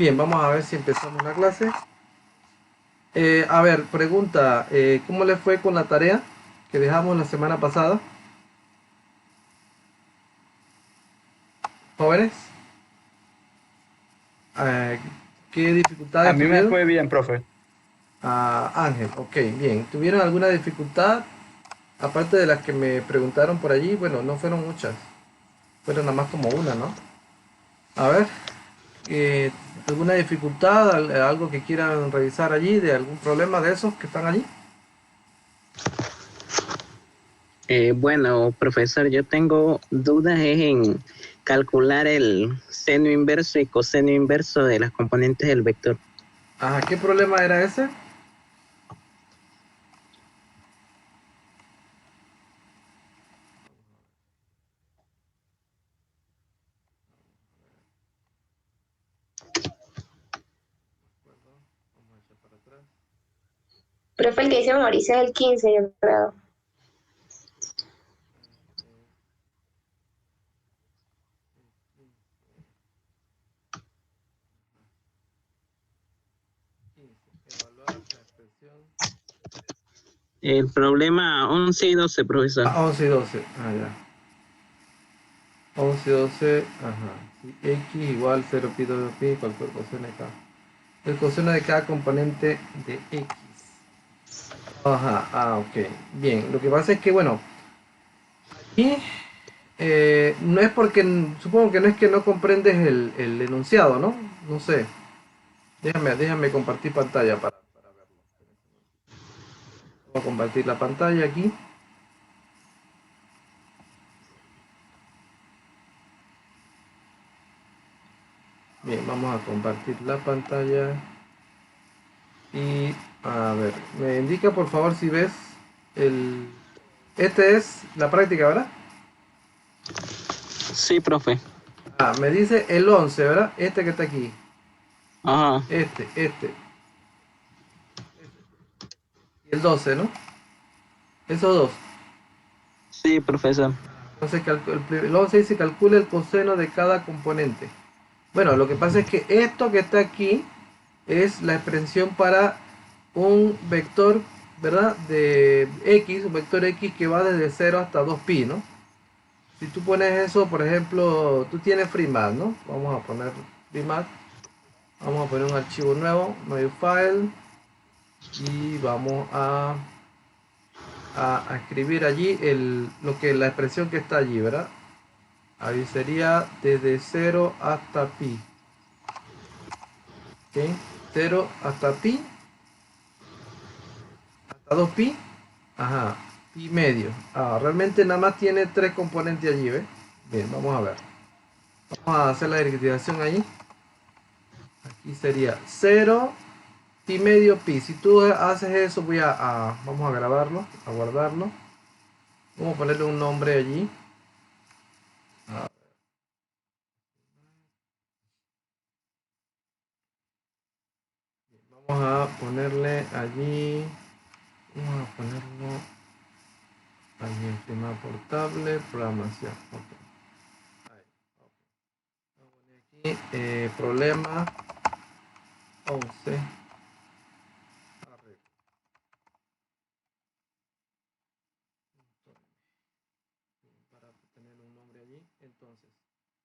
Bien, vamos a ver si empezamos la clase. A ver, pregunta, ¿cómo le fue con la tarea que dejamos la semana pasada? Jóvenes, Eh, ¿qué A dificultades mí me tuvieron? fue bien, profe. Ángel, ok, bien. ¿Tuvieron alguna dificultad? Aparte de las que me preguntaron por allí, bueno, no fueron muchas, fueron nada más como una, ¿no? A ver, eh, ¿alguna dificultad, algo que quieran revisar allí, de algún problema de esos que están allí? Bueno, profesor, yo tengo dudas en calcular el seno inverso y coseno inverso de las componentes del vector. Ajá, ¿qué problema era ese? Vamos a echar para atrás. Profe, el que dice Mauricio es el 15, yo creo. Evaluar la expresión. El problema 11 y 12, profesor. 11 y 12. Ah, ya. 11 y 12. Ajá. Sí, X igual 0 pi 2 pi, cualquier coseno de cada. El coseno de cada componente de X. Ajá. Ah, ok. Bien. Lo que pasa es que, bueno, aquí no es porque, supongo que no es que no comprendes el enunciado, ¿no? No sé. Déjame compartir pantalla para verlo. Voy a compartir la pantalla aquí. Bien, vamos a compartir la pantalla. Y a ver, me indica por favor si ves el... Este es la práctica, ¿verdad? Sí, profe. Ah, me dice el 11, ¿verdad? Este que está aquí. Ajá. Este. Y el 12, ¿no? Esos dos. Sí, profesor. Entonces el 11 dice calcula el coseno de cada componente. Bueno, lo que pasa es que esto que está aquí es la expresión para un vector, ¿verdad? De X, un vector X que va desde 0 hasta 2pi, ¿no? Si tú pones eso, por ejemplo, tú tienes FreeMath, ¿no? Vamos a poner FreeMath. Vamos a poner un archivo nuevo, new file. Y vamos a escribir allí la expresión que está allí, ¿verdad? Ahí sería desde 0 hasta pi. ¿Ok? 0 hasta pi, hasta 2pi. Ajá, pi medio. Ah, realmente nada más tiene tres componentes allí, ¿ves? Bien, vamos a ver. Vamos a hacer la derivación allí. Aquí sería 0 pi medio pi. Si tú haces eso, vamos a grabarlo, a guardarlo. Vamos a ponerle un nombre allí. Vamos a ponerle allí. Vamos a ponerlo allí en tema portable, programación. Okay. Ahí, okay. Vamos a poner aquí problema 11. Para tener un nombre allí. Entonces,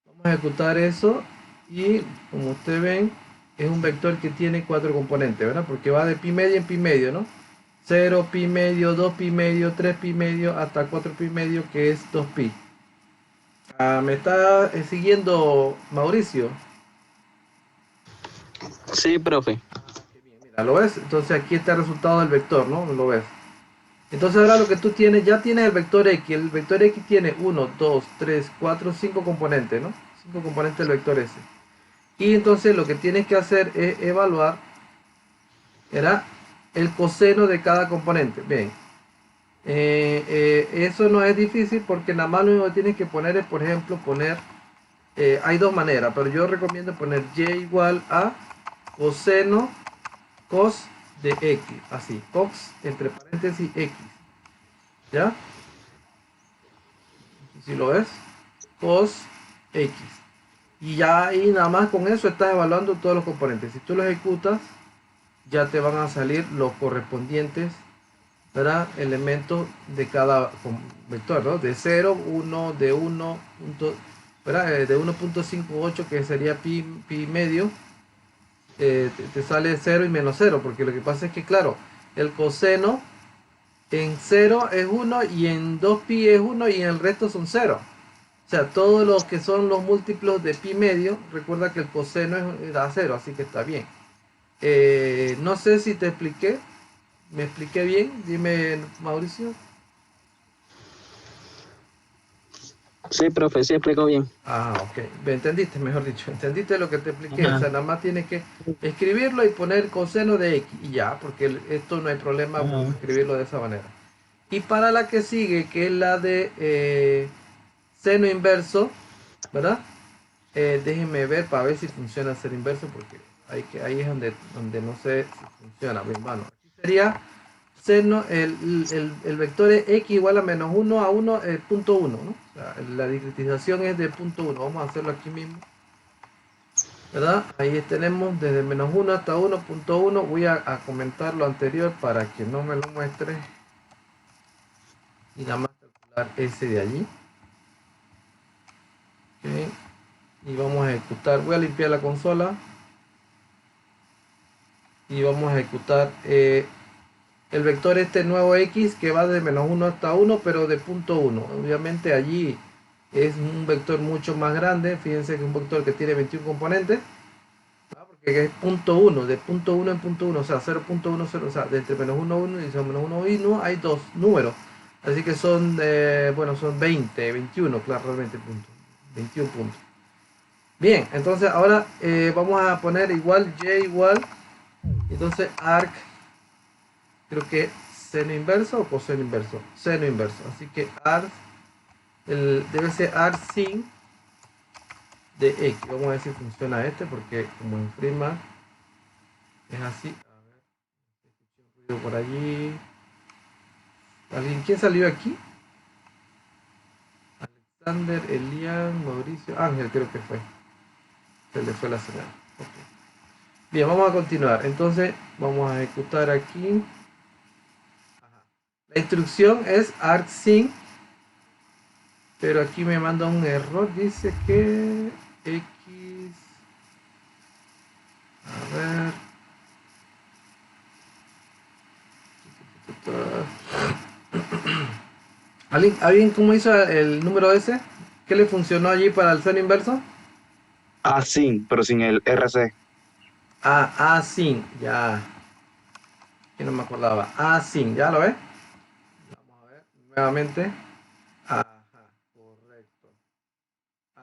vamos a ejecutar eso y como ustedes ven, es un vector que tiene cuatro componentes, ¿verdad? Porque va de pi medio en pi medio, ¿no? 0 pi medio, 2 pi medio, 3 pi medio, hasta 4 pi medio, que es 2 pi. Ah, ¿me está siguiendo Mauricio? Sí, profe. Qué bien, mira, ¿lo ves? Entonces aquí está el resultado del vector, ¿no? ¿Lo ves? Entonces ahora lo que tú tienes, ya tienes el vector X. El vector X tiene uno, 2, 3, 4, 5 componentes, ¿no? 5 componentes del vector S. Y entonces lo que tienes que hacer es evaluar, ¿era? El coseno de cada componente. Bien. Eso no es difícil porque nada más lo único que tienes que poner es, por ejemplo, hay dos maneras, pero yo recomiendo poner y igual a coseno cos de x, así, cos entre paréntesis x, ¿ya? Si lo ves, cos x. Y ya ahí nada más con eso estás evaluando todos los componentes. Si tú lo ejecutas, ya te van a salir los correspondientes, ¿verdad? Elementos de cada vector, ¿no? De 0, 1, de 1, ¿verdad? De 1.58 que sería pi medio, te sale 0 y menos 0, porque lo que pasa es que, claro, el coseno en 0 es 1 y en 2pi es 1 y en el resto son 0. O sea, todos los que son los múltiplos de pi medio, recuerda que el coseno da 0, así que está bien. No sé si te expliqué, me expliqué bien, dime Mauricio. Sí, profe, sí explico bien. Ah, ok. Me entendiste, mejor dicho. Entendiste lo que te expliqué. O Ajá, sea, nada más tienes que escribirlo y poner coseno de x y ya, porque esto no hay problema ajá. escribirlo de esa manera. Y para la que sigue, que es la de seno inverso, ¿verdad? Déjenme ver para ver si funciona el seno inverso, porque ahí es donde no sé si funciona. Bien, bueno, aquí sería seno, el vector es x igual a menos 1 a 1, punto 1, ¿no? O sea, la discretización es de punto 1. Vamos a hacerlo aquí mismo, ¿verdad? Ahí tenemos desde menos 1 hasta 1.1. Voy a comentar lo anterior para que no me lo muestre y nada más calcular ese de allí. Ok. Y vamos a ejecutar, voy a limpiar la consola y vamos a ejecutar el vector este nuevo x que va de menos 1 hasta 1, pero de punto 1. Obviamente allí es un vector mucho más grande. Fíjense que es un vector que tiene 21 componentes, ¿no? Porque es punto 1, de punto 1 en punto 1, o sea, 0.10, o sea, de entre menos 1 a 1 y menos 1 y 1 hay dos números. Así que son, bueno, son 20, 21, claro, realmente puntos. 21 puntos. Bien, entonces ahora vamos a poner igual y igual. Entonces arc, creo que seno inverso o coseno inverso. Seno inverso. Así que arc, debe ser arc sin de x. Vamos a ver si funciona este porque como en Freeman es así. A ver, escuché un ruido por allí. ¿Alguien? ¿Quién salió aquí? Alexander, Elian, Mauricio, Ángel creo que fue. Se le fue la señal. Okay. Bien, vamos a continuar. Entonces vamos a ejecutar aquí. La instrucción es arcsync, pero aquí me manda un error. Dice que x. A ver. ¿Alguien cómo hizo el número ese? ¿Qué le funcionó allí para el seno inverso? Ah, sí, pero sin el RC. Ah, async, ya. Que no me acordaba. Async, ¿ya lo ves? Vamos a ver nuevamente. Ajá, correcto.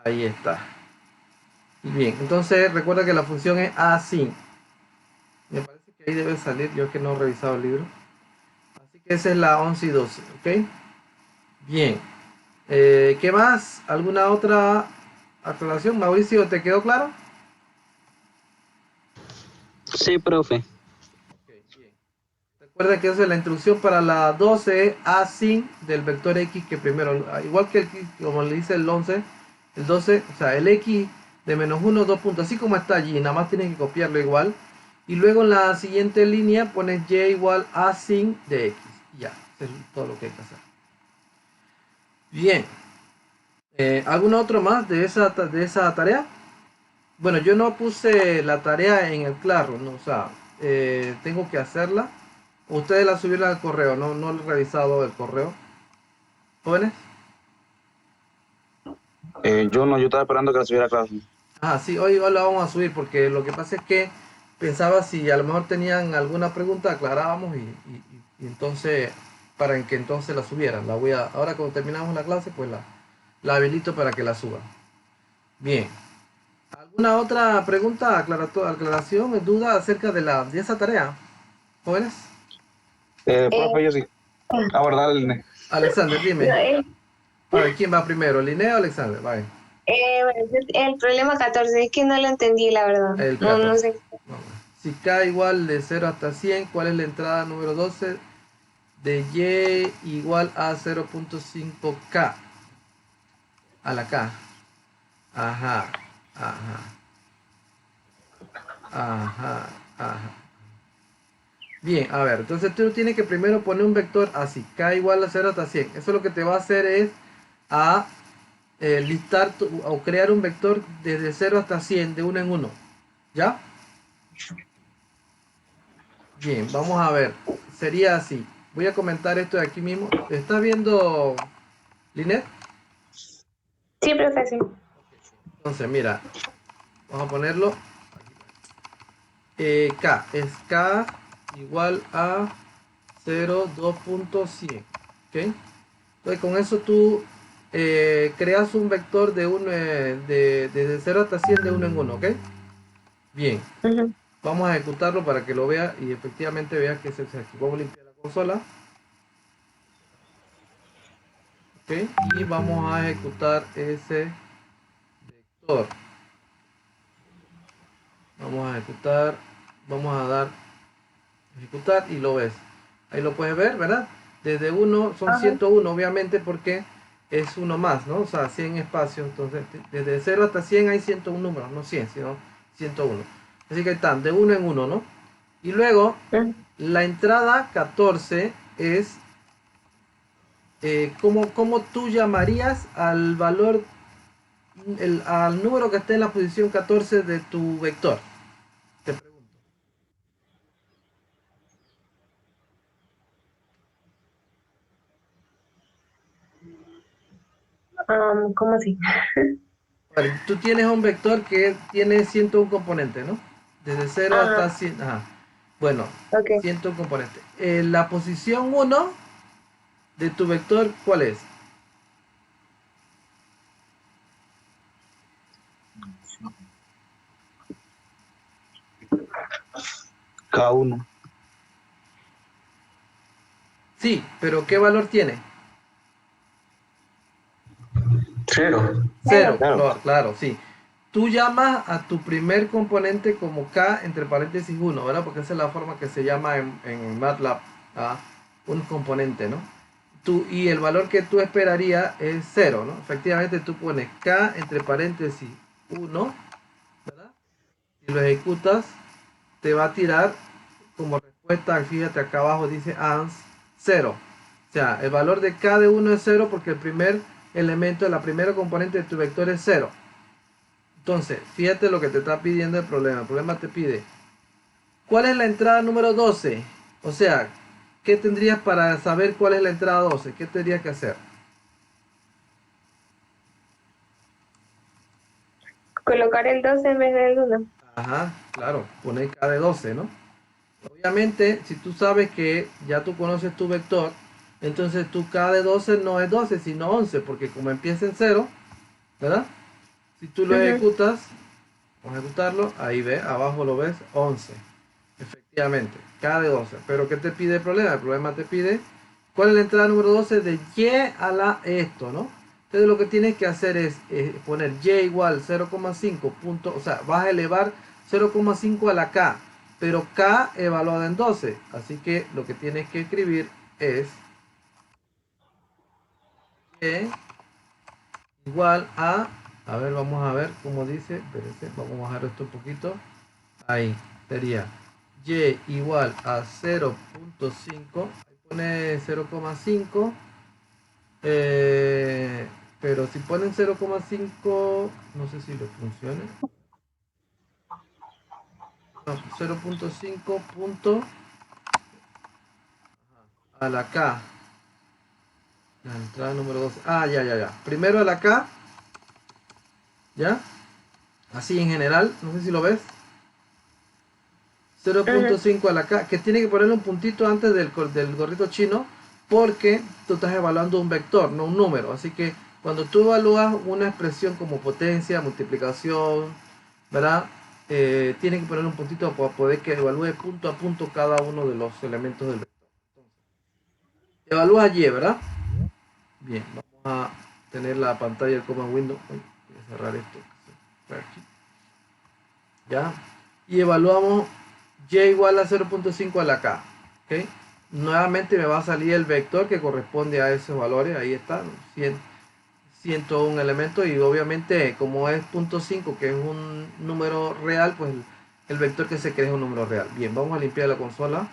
Ahí está. Bien, entonces recuerda que la función es async. Me parece que ahí debe salir, yo que no he revisado el libro. Así que esa es la 11 y 12, ¿ok? Bien. ¿Qué más? ¿Alguna otra aclaración? Mauricio, ¿te quedó claro? Sí, profe. Ok, bien. Recuerda que esa es la instrucción para la 12 async del vector x que primero, igual que como le dice el 11, el 12, o sea, el x de menos 1, 2 puntos, así como está allí, nada más tienes que copiarlo igual. Y luego en la siguiente línea pones y igual async de x. Ya, eso es todo lo que hay que hacer. Bien. ¿Alguna otra más de esa tarea? Bueno, yo no puse la tarea en el Classroom, ¿no? O sea, tengo que hacerla. Ustedes la subieron al correo, no he revisado el correo. ¿Jóvenes? Yo estaba esperando que la subiera a clase. Ah, sí, hoy la vamos a subir porque lo que pasa es que pensaba si a lo mejor tenían alguna pregunta, aclarábamos y entonces, para que entonces la subieran. Ahora cuando terminamos la clase, pues la habilito para que la suban. Bien. ¿Alguna otra pregunta, aclaración, duda acerca de esa tarea? ¿Jóvenes? Eh, Profe, yo sí. Ah, verdad, el Alexander, no, dime. A ver, ¿quién va primero? ¿Linnea o Alexander? Vale. bueno, el problema 14 es que no lo entendí, la verdad. El No, no 14. sé. Vamos. Si k igual de 0 hasta 100, ¿cuál es la entrada número 12 de y igual a 0.5k? A la k. Ajá. Ajá. Ajá. Ajá. Bien, a ver, entonces tú tienes que primero poner un vector así, k igual a 0 hasta 100. Eso lo que te va a hacer es a listar o crear un vector desde 0 hasta 100 de uno en uno. ¿Ya? Bien, vamos a ver. Sería así. Voy a comentar esto de aquí mismo. ¿Estás viendo, Linet? Sí, profe, sí. Entonces, mira, vamos a ponerlo. K es K igual a 0,2.100. ¿Ok? Entonces, con eso tú creas un vector desde 0 hasta 100 de uno en uno. ¿Ok? Bien. Ujú. Vamos a ejecutarlo para que lo vea y efectivamente vea que es el aquí. Vamos a limpiar la consola. ¿Ok? Y vamos a ejecutar ese vector. Vamos a ejecutar. Vamos a dar ejecutar y lo ves. Ahí lo puedes ver, ¿verdad? Desde 1 son Ajá. 101 obviamente porque es uno más, ¿no? O sea, 100 espacios. Entonces, desde 0 hasta 100 hay 101 números, no 100, sino 101. Así que están de uno en uno, ¿no? Y luego, Ujú. la entrada 14 es ¿cómo tú llamarías al valor, al número que esté en la posición 14 de tu vector? Te pregunto. ¿Cómo así? Vale, tú tienes un vector que tiene 101 componentes, ¿no? Desde 0 hasta Ajá, 100. Ajá. Bueno, ok. 101 componentes. La posición 1 de tu vector, ¿cuál es? K1. Sí, pero ¿qué valor tiene? Cero. Cero, Cero. Claro. claro, claro, sí. Tú llamas a tu primer componente como K entre paréntesis 1, ¿verdad? Porque esa es la forma que se llama en MATLAB, ¿ah? Un componente, ¿no? Y el valor que tú esperarías es cero, ¿no? Efectivamente tú pones K entre paréntesis 1, ¿verdad? Si lo ejecutas, te va a tirar como respuesta, fíjate acá abajo dice ans 0. O sea, el valor de K de 1 es cero porque el primer elemento, la primera componente de tu vector es cero. Entonces, fíjate lo que te está pidiendo el problema. El problema te pide, ¿cuál es la entrada número 12? O sea, ¿qué tendrías para saber cuál es la entrada 12? ¿Qué tendrías que hacer? Colocar el 12 en vez del 1. Ajá, claro, poner K de 12, ¿no? Obviamente, si tú sabes que ya tú conoces tu vector, entonces tu K de 12 no es 12, sino 11, porque como empieza en 0, ¿verdad? Si tú lo Ujú. ejecutas, vamos a ejecutarlo, ahí ve, abajo lo ves, 11. Efectivamente, K de 12. Pero ¿qué te pide el problema? El problema te pide, ¿cuál es la entrada número 12 de Y a la esto, ¿no? Entonces lo que tienes que hacer es poner Y igual 0,5 punto, o sea, vas a elevar 0,5 a la K, pero K evaluada en 12. Así que lo que tienes que escribir es Y igual a ver, vamos a ver cómo dice, espérense, vamos a bajar esto un poquito. Ahí sería Y igual a 0,5. Ahí pone 0,5. Pero si ponen 0,5, no sé si le funciona. No, 0,5 punto a la K. La entrada número 12. Ah, ya, ya, ya. Primero a la K. ¿Ya? Así en general. No sé si lo ves. Ujú. 0,5 a la K, que tiene que ponerle un puntito antes del gorrito chino, porque tú estás evaluando un vector, no un número. Así que cuando tú evalúas una expresión como potencia, multiplicación, ¿verdad? Tienes que ponerle un puntito para poder que evalúe punto a punto cada uno de los elementos del vector. Evalúa Y, ¿verdad? Bien, vamos a tener la pantalla del command window. Uy, voy a cerrar esto. ¿Ya? Y evaluamos Y igual a 0,5 a la K. ¿Ok? Nuevamente me va a salir el vector que corresponde a esos valores. Ahí está. 101 elementos y obviamente como es punto 5 que es un número real, pues el vector que se crea es un número real. Bien, vamos a limpiar la consola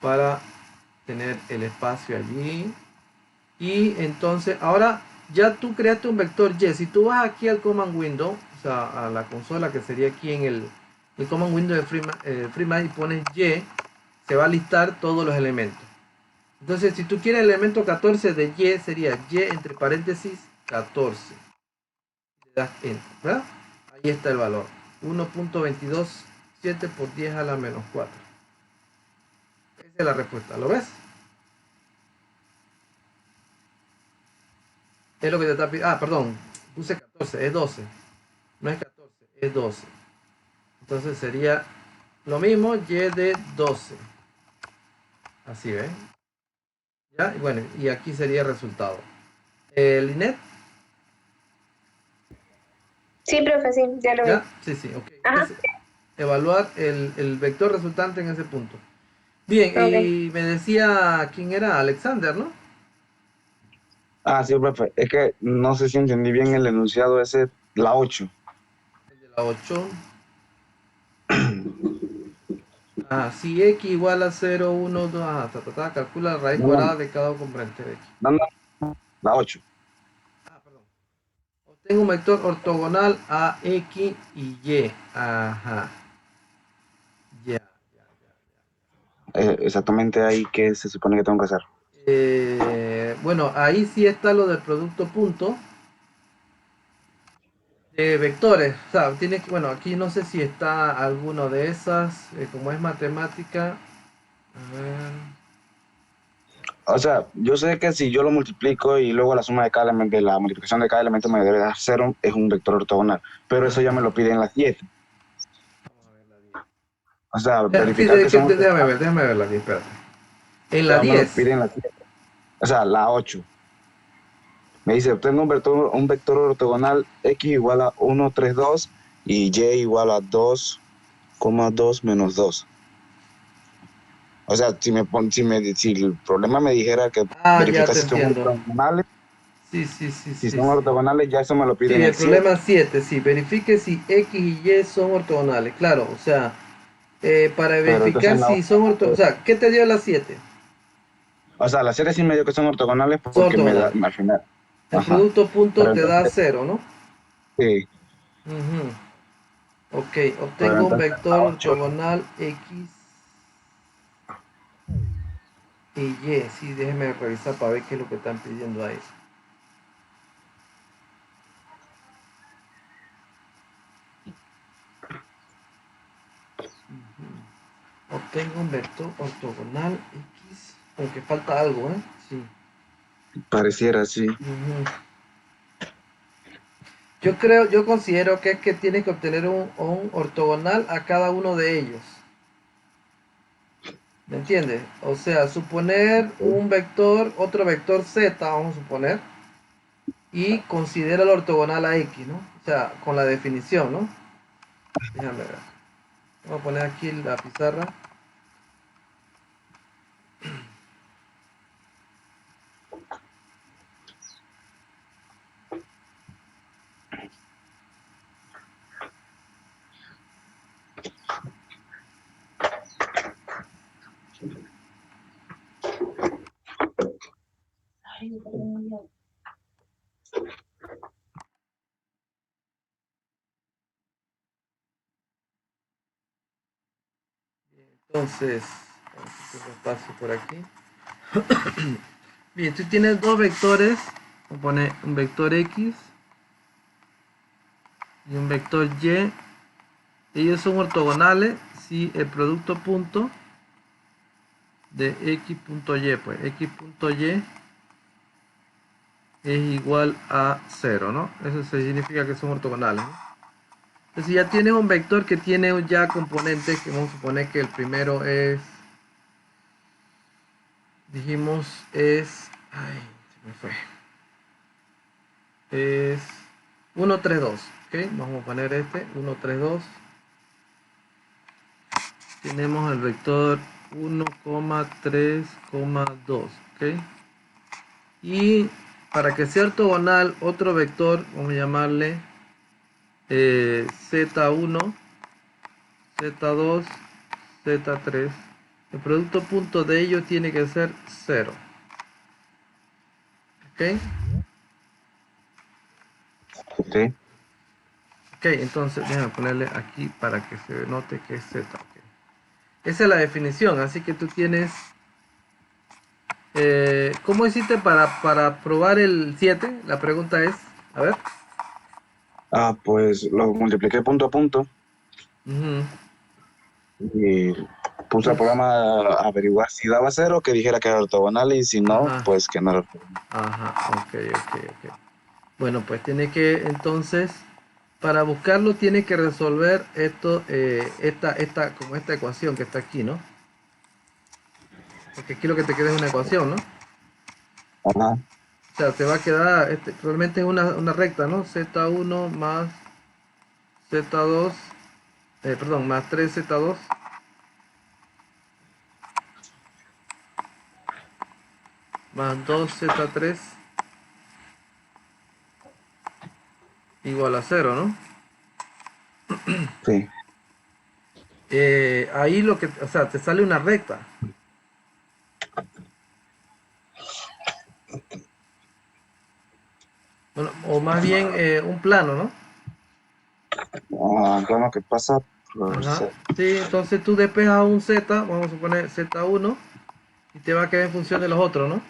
para tener el espacio allí. Y entonces, ahora ya tú creaste un vector Y. Si tú vas aquí al command window, o sea, a la consola que sería aquí en el command window de FreeMath y pones Y, se va a listar todos los elementos. Entonces, si tú quieres el elemento 14 de Y, sería Y entre paréntesis 14. Le das Enter, ¿verdad? Ahí está el valor. 1.227 por 10 a la menos 4. Esa es la respuesta, ¿lo ves? Es lo que te está pidiendo. Ah, perdón, puse 14, es 12. No es 14, es 12. Entonces sería lo mismo, Y de 12. Así ven. ¿Ya? Y bueno, y aquí sería el resultado. Linet, Sí, profe, sí, ya lo vi. ¿ya? Sí, sí, ok. Ajá, Entonces, evaluar el vector resultante en ese punto. Bien, ok. y me decía quién era Alexander, ¿no? Ah, sí, profe. Es que no sé si entendí bien el enunciado ese, la 8. El de la 8. Ah, si x igual a 0, 1, 2, calcula la raíz No, no, cuadrada de cada componente de x. no, no, la 8. Ah, perdón. Obtengo un vector ortogonal a x y y. Ajá. Ya. Exactamente ahí que se supone que tengo que hacer. Bueno, ahí sí está lo del producto punto de vectores. O sea, tiene que, bueno, aquí no sé si está alguno de esas, como es matemática. A ver. O sea, yo sé que si yo lo multiplico y luego la suma de cada elemento, de la multiplicación de cada elemento me debe dar 0, es un vector ortogonal. Pero eso ya me lo pide en las 7. Vamos a ver la 10. O sea, Sí, verificar que son ortogonales, déjame ver la 10, espérate. En la ya me lo 10. pide en las 7. O sea, la 8. Me dice, obtengo un vector ortogonal x igual a 1, 3, 2 y y igual a 2,2 menos 2. O sea, si el problema me dijera que Ah, ya verifica te si son entiendo. ortogonales, Sí, sí, sí, si sí, son sí. ortogonales ya eso me lo pide Sí, en el el 7. problema 7, sí. Verifique si X y Y son ortogonales. Claro, o sea, para Pero entonces verificar en la si son ortogonales. O sea, ¿qué te dio la 7? O sea, las series sí me dio que son ortogonales Son porque me da, ortogonales. al final. El Ajá. producto punto Pero te da entonces, 0, ¿no? sí. Ujú. Ok, Pero obtengo un entonces vector la 8, ortogonal X y Y. Sí, déjeme revisar para ver qué es lo que están pidiendo ahí. Obtengo un vector ortogonal X. Aunque falta algo, ¿eh? Sí. pareciera así. Ujú. Yo considero que es que tienes que obtener un ortogonal a cada uno de ellos. ¿Me entiendes? O sea, suponer un vector, otro vector z, vamos a suponer, y considera el ortogonal a x, ¿no? O sea, con la definición, ¿no? Déjame ver. Vamos a poner aquí la pizarra. Entonces, vamos a hacer un espacio por aquí. Bien, tú tienes dos vectores. Vamos a poner un vector x y un vector y. Ellos son ortogonales si el producto punto de x punto y, pues x punto y es igual a 0, ¿no? Eso significa que son ortogonales, ¿no? Entonces ya tienes un vector que tiene ya componentes, que vamos a suponer que el primero es, dijimos, ay, se me fue, es 1, 3, 2, ¿ok? Vamos a poner este, 1, 3, 2. Tenemos el vector 1,3,2, ¿ok? Y para que sea ortogonal, otro vector, vamos a llamarle Z1, Z2, Z3. El producto punto de ellos tiene que ser 0. ¿Ok? Sí. Ok, entonces déjame ponerle aquí para que se note que es Z. Okay. Esa es la definición, así que tú tienes... ¿cómo hiciste para probar el 7? La pregunta es, a ver. Pues lo multipliqué punto a punto Ujú. y puse al Entonces, programa a averiguar si daba 0, que dijera que era ortogonal, y si no, ajá, pues que no era ortogonal. ajá, ok. Bueno, pues tiene que, entonces, para buscarlo tiene que resolver esto, como esta ecuación que está aquí, ¿no? Porque aquí lo que te queda es una ecuación, ¿no? Ajá, O sea, te va a quedar, realmente es una recta, ¿no? Z1 más Z2, perdón, más 3Z2 más 2Z3 igual a 0, ¿no? sí. Ahí lo que, o sea, te sale una recta. Bueno, o más bien un plano, ¿no? Bueno, ¿qué pasa? Por Ajá. Z. Sí, entonces tú despejas un Z, vamos a poner Z1, y te va a quedar en función de los otros, ¿no?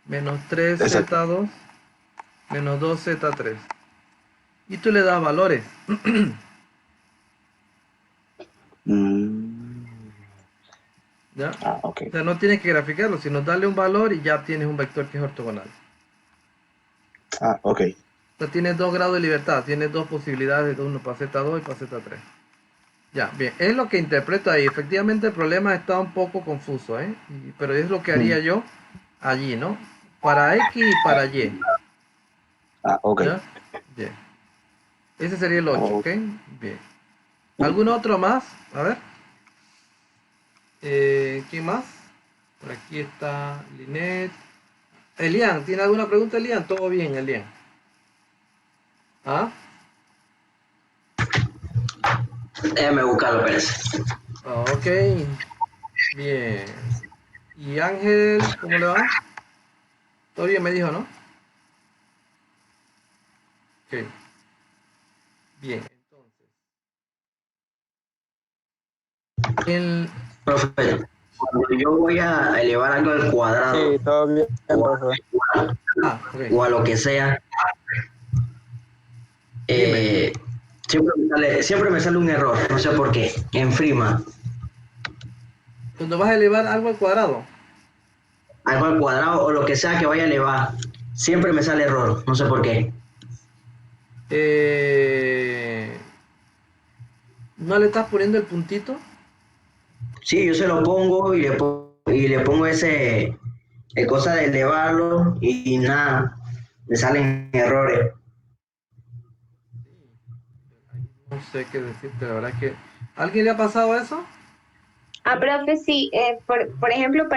Menos Exacto. 3Z2, menos 2Z3. Y tú le das valores. Mm, ¿Ya? ok. O sea, no tienes que graficarlo, sino darle un valor y ya tienes un vector que es ortogonal. Ok. O sea, tienes 2 grados de libertad, tienes dos posibilidades de uno para Z2 y para Z3. Ya, bien, es lo que interpreto ahí. Efectivamente el problema está un poco confuso, ¿eh? Pero es lo que haría Mm, yo allí, ¿no? Para X y para Y. ok. ¿Ya? Bien. Ese sería el 8, Oh, ¿ok? Bien. ¿Algún otro más? A ver. ¿Quién más? Por aquí está Linet. Elian, ¿tiene alguna pregunta, Elian? Todo bien, Elian. ¿Ah? Déjame buscarlo, Pérez. Ok. Bien. ¿Y Ángel, cómo le va? Todo bien, me dijo, ¿no? Ok. Bien, entonces. El... Profe, cuando yo voy a elevar algo al cuadrado Sí, todo bien, o a, profe. Ok. o a lo que sea, Dime. eh, siempre me sale un error, no sé por qué, en Freeman. Cuando vas a elevar algo al cuadrado. Algo al cuadrado o lo que sea que vaya a elevar, siempre me sale error, no sé por qué. Eh, ¿No le estás poniendo el puntito? Sí, yo se lo pongo y le pongo ese cosa de elevarlo y nada, me salen errores. No sé qué decirte, la verdad es que... ¿Alguien le ha pasado eso? Profe, sí, por ejemplo,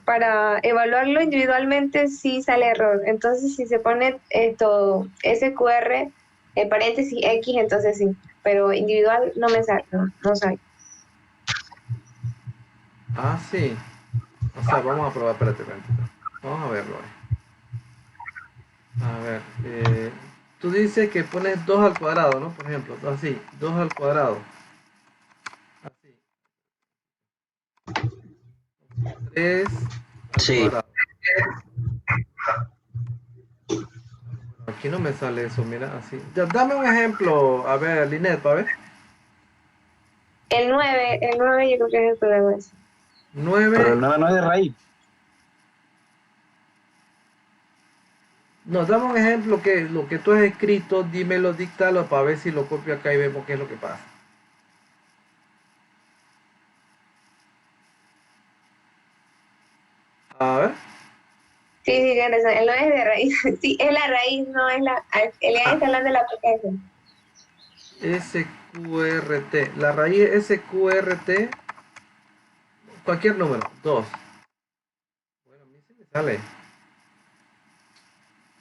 para evaluarlo individualmente sí sale error. Entonces, si se pone esto, SQR, paréntesis X, entonces sí. Pero individual no me sale, no sale. Ah, sí. O sea, vamos a probar, espérate. Vamos a verlo. A ver, tú dices que pones 2 al cuadrado, ¿no? Por ejemplo, así, 2 al cuadrado. Así, 3 al Sí, cuadrado. Aquí no me sale eso, mira, así. Ya, dame un ejemplo, a ver, Linet, para ver. El nueve yo creo que es el problema ese. pero 9. el 9 no es de raíz. No, dame un ejemplo que lo que tú has escrito, dímelo, díctalo para ver si lo copio acá y vemos qué es lo que pasa. A ver. Sí, sí, tienes razón. El 9 es de raíz. Sí, es la raíz, no es la. Elian Ah, está hablando de la potencia. SQRT. La raíz SQRT, cualquier número, 2. Bueno, a mí sí me sale.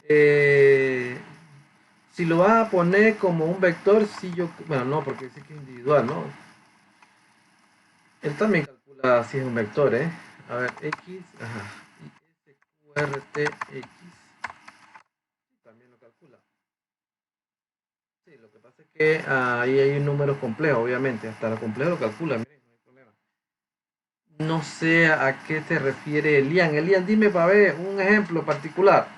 Eh, si lo vas a poner como un vector, sí yo, bueno, no, porque sí que es individual, ¿no? Él también calcula si es un vector, ¿eh? A ver, X, ajá, y SQRTX también lo calcula. Sí, lo que pasa es que ahí hay un número complejo, obviamente, hasta lo complejo lo calcula, miren, no hay problema. No sé a qué te refiere Elian. Elian, dime para ver un ejemplo particular.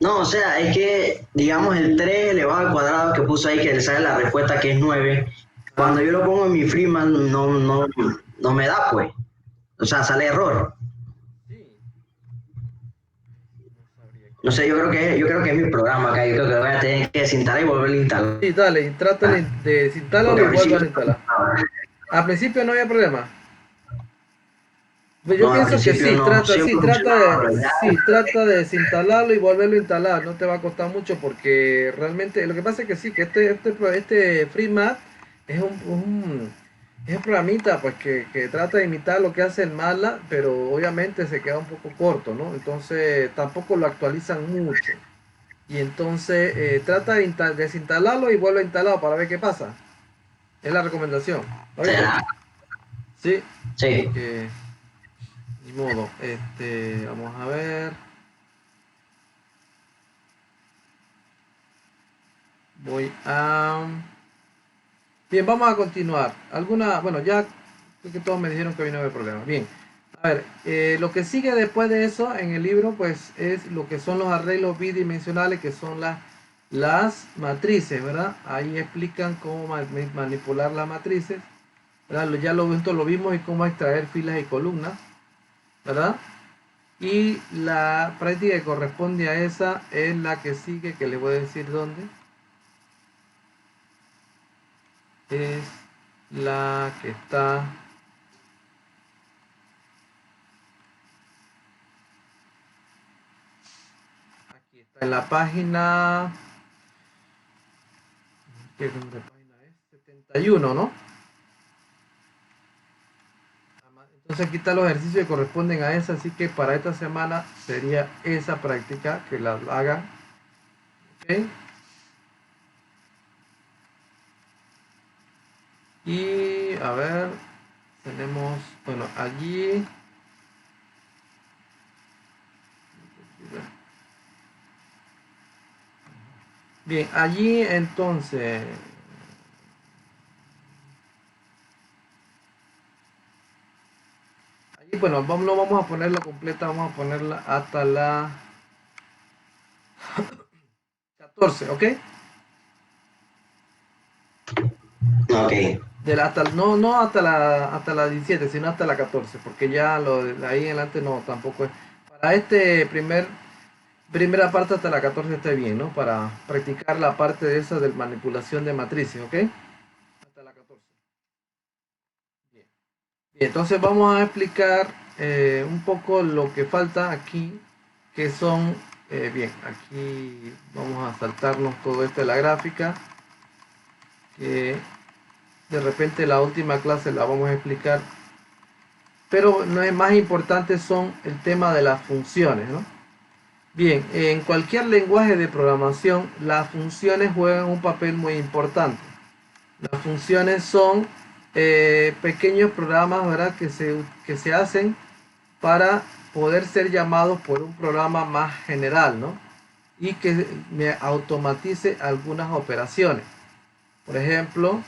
No, o sea, es que, digamos, el 3 elevado al cuadrado que puso ahí, que le sale la respuesta que es 9. Ah, Cuando yo lo pongo en mi Freeman, no me da, pues. O sea, sale error. sí, no sabría qué No sé, pasó. yo creo que es mi programa acá. Yo creo que voy a tener que desinstalar y volver a instalar. Sí, dale, y trata de Porque desinstalarlo y al vuelvan principio a instalar. Al principio no había problema. Pues yo no, al pienso que principio sí, no, siempre funcionaba, pero ya. trata de desinstalarlo y volverlo a instalar. No te va a costar mucho porque realmente lo que pasa es que sí, que este FreeMat es es un programita pues que trata de imitar lo que hace el MATLAB, pero obviamente se queda un poco corto, ¿no? Entonces tampoco lo actualizan mucho. Y entonces trata de desinstalarlo y vuelve a instalarlo para ver qué pasa. Es la recomendación. ¿Oíste? ¿Será? Sí, Sí. porque ni modo. Vamos a ver. Voy a. Bien, vamos a continuar. Bueno, ya creo que todos me dijeron que hoy no había problema. Bien. A ver, lo que sigue después de eso en el libro, pues es lo que son los arreglos bidimensionales, que son las matrices, ¿verdad? Ahí explican cómo manipular las matrices, ¿verdad? Esto lo vimos y cómo extraer filas y columnas, ¿verdad? Y la práctica que corresponde a esa es la que sigue, que les voy a decir dónde. Es la que está aquí, está en la página. ¿Qué número de página es? 71, ¿no? Entonces aquí están los ejercicios que corresponden a esa, así que para esta semana sería esa práctica que la hagan. ¿Ok? Y a ver, tenemos, bueno, allí. Bien, allí entonces. Allí, bueno, no vamos a ponerla completa, vamos a ponerla hasta la 14, ¿ok? Ok. No hasta la 17, sino hasta la 14, porque ya lo de ahí en adelante no, tampoco es. Para primera parte hasta la 14 está bien, ¿no? Para practicar la parte de esa de manipulación de matrices, ¿ok? Hasta la 14. Bien. Bien, entonces vamos a explicar un poco lo que falta aquí, que son, bien, aquí vamos a saltarnos todo esto de la gráfica, que de repente la última clase la vamos a explicar, pero no es más importante son el tema de las funciones, ¿no? Bien, en cualquier lenguaje de programación, las funciones juegan un papel muy importante. Las funciones son pequeños programas, ¿verdad? Que se hacen para poder ser llamados por un programa más general, ¿no? Y que me automatice algunas operaciones. Por ejemplo,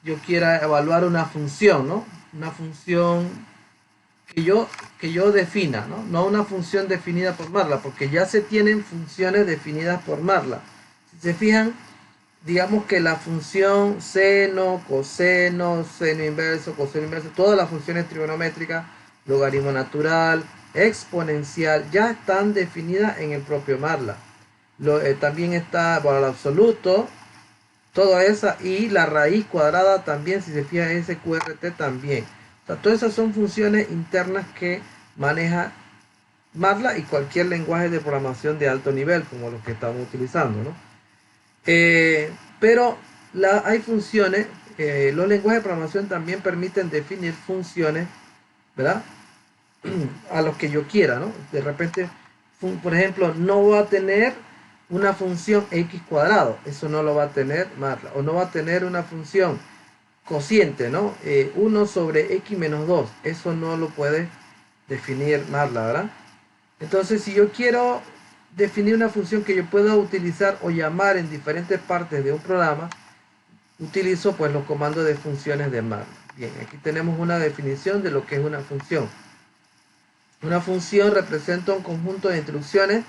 yo quiera evaluar una función, ¿no? Una función que yo defina, ¿no? No una función definida por MATLAB, porque ya se tienen funciones definidas por MATLAB. Si se fijan, digamos que la función seno, coseno, seno inverso, coseno inverso, todas las funciones trigonométricas, logaritmo natural, exponencial, ya están definidas en el propio MATLAB. También está por el absoluto, toda esa, y la raíz cuadrada también, si se fijan, SQRT también. O sea, todas esas son funciones internas que maneja MATLAB y cualquier lenguaje de programación de alto nivel, como los que estamos utilizando, ¿no? Pero hay funciones, los lenguajes de programación también permiten definir funciones, ¿verdad? A los que yo quiera, ¿no? De repente por ejemplo, no va a tener una función x cuadrado, eso no lo va a tener MATLAB, o no va a tener una función cociente, ¿no? 1 sobre x menos 2, eso no lo puede definir MATLAB, ¿verdad? Entonces, si yo quiero definir una función que yo pueda utilizar o llamar en diferentes partes de un programa, utilizo pues los comandos de funciones de MATLAB. Bien, aquí tenemos una definición de lo que es una función. Una función representa un conjunto de instrucciones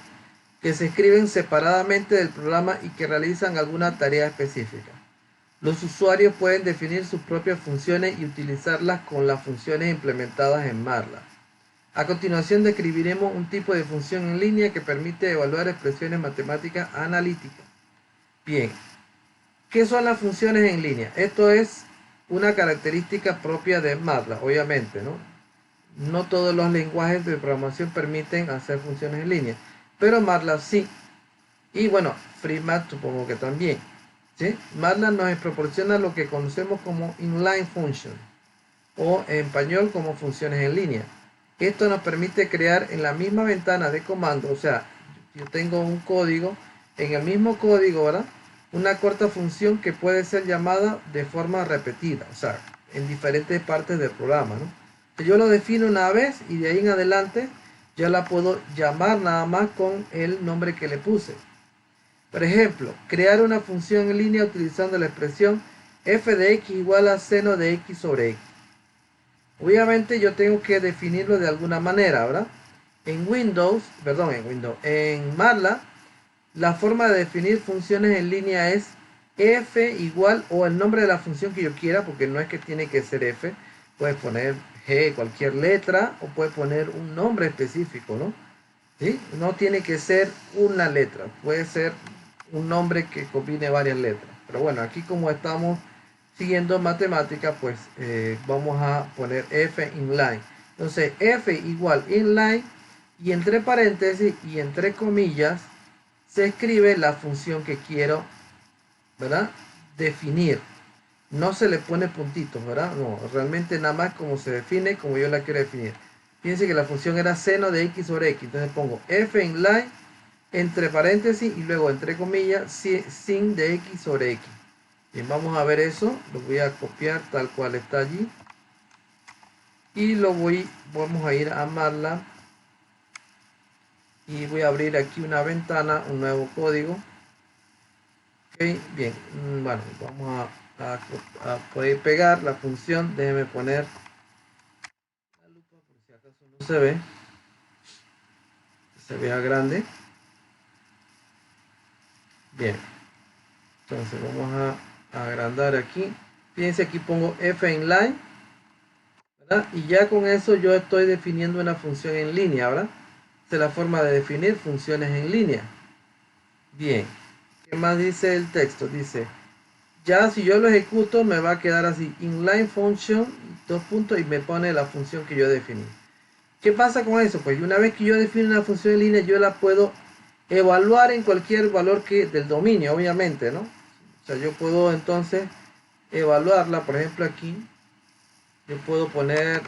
que se escriben separadamente del programa y que realizan alguna tarea específica. Los usuarios pueden definir sus propias funciones y utilizarlas con las funciones implementadas en MATLAB. A continuación describiremos un tipo de función en línea que permite evaluar expresiones matemáticas analíticas. Bien, ¿qué son las funciones en línea? Esto es una característica propia de MATLAB, obviamente, ¿no? No todos los lenguajes de programación permiten hacer funciones en línea, pero MATLAB sí. Y bueno, FreeMath supongo que también, ¿sí? MATLAB nos proporciona lo que conocemos como inline function, o en español como funciones en línea. Esto nos permite crear en la misma ventana de comando, o sea, yo tengo un código, en el mismo código, ¿verdad? Una corta función que puede ser llamada de forma repetida, o sea, en diferentes partes del programa, ¿no? Yo lo defino una vez y de ahí en adelante ya la puedo llamar nada más con el nombre que le puse. Por ejemplo, crear una función en línea utilizando la expresión f de x igual a seno de x sobre x. Obviamente yo tengo que definirlo de alguna manera, ¿verdad? En MATLAB, la forma de definir funciones en línea es f igual o el nombre de la función que yo quiera, porque no es que tiene que ser f, puedes poner g, cualquier letra, o puedes poner un nombre específico, ¿no? ¿Sí? No tiene que ser una letra, puede ser un nombre que combine varias letras. Pero bueno, aquí como estamos siguiendo matemática, pues vamos a poner f inline. Entonces f igual inline y entre paréntesis y entre comillas se escribe la función que quiero, ¿verdad? Definir. No se le pone puntitos, ¿verdad? No, realmente nada más como se define, como yo la quiero definir. Fíjense que la función era seno de x sobre x. Entonces pongo f inline entre paréntesis y luego entre comillas sin de x sobre x. Bien, vamos a ver eso. Lo voy a copiar tal cual está allí. Y vamos a ir a MATLAB. Y voy a abrir aquí una ventana, un nuevo código. Ok, bien. Bueno, vamos a poder pegar la función. Déjenme poner la lupa por si acaso no se ve. Que se vea grande. Bien. Entonces vamos a agrandar aquí. Fíjense, aquí pongo f inline, ¿verdad? Y ya con eso yo estoy definiendo una función en línea, ¿verdad? Esta es la forma de definir funciones en línea. Bien. ¿Qué más dice el texto? Dice, ya si yo lo ejecuto me va a quedar así, inline function, dos puntos, y me pone la función que yo definí. ¿Qué pasa con eso? Pues una vez que yo defino una función en línea, yo la puedo evaluar en cualquier valor del dominio, obviamente, ¿no? O sea, yo puedo entonces evaluarla, por ejemplo aquí, yo puedo poner,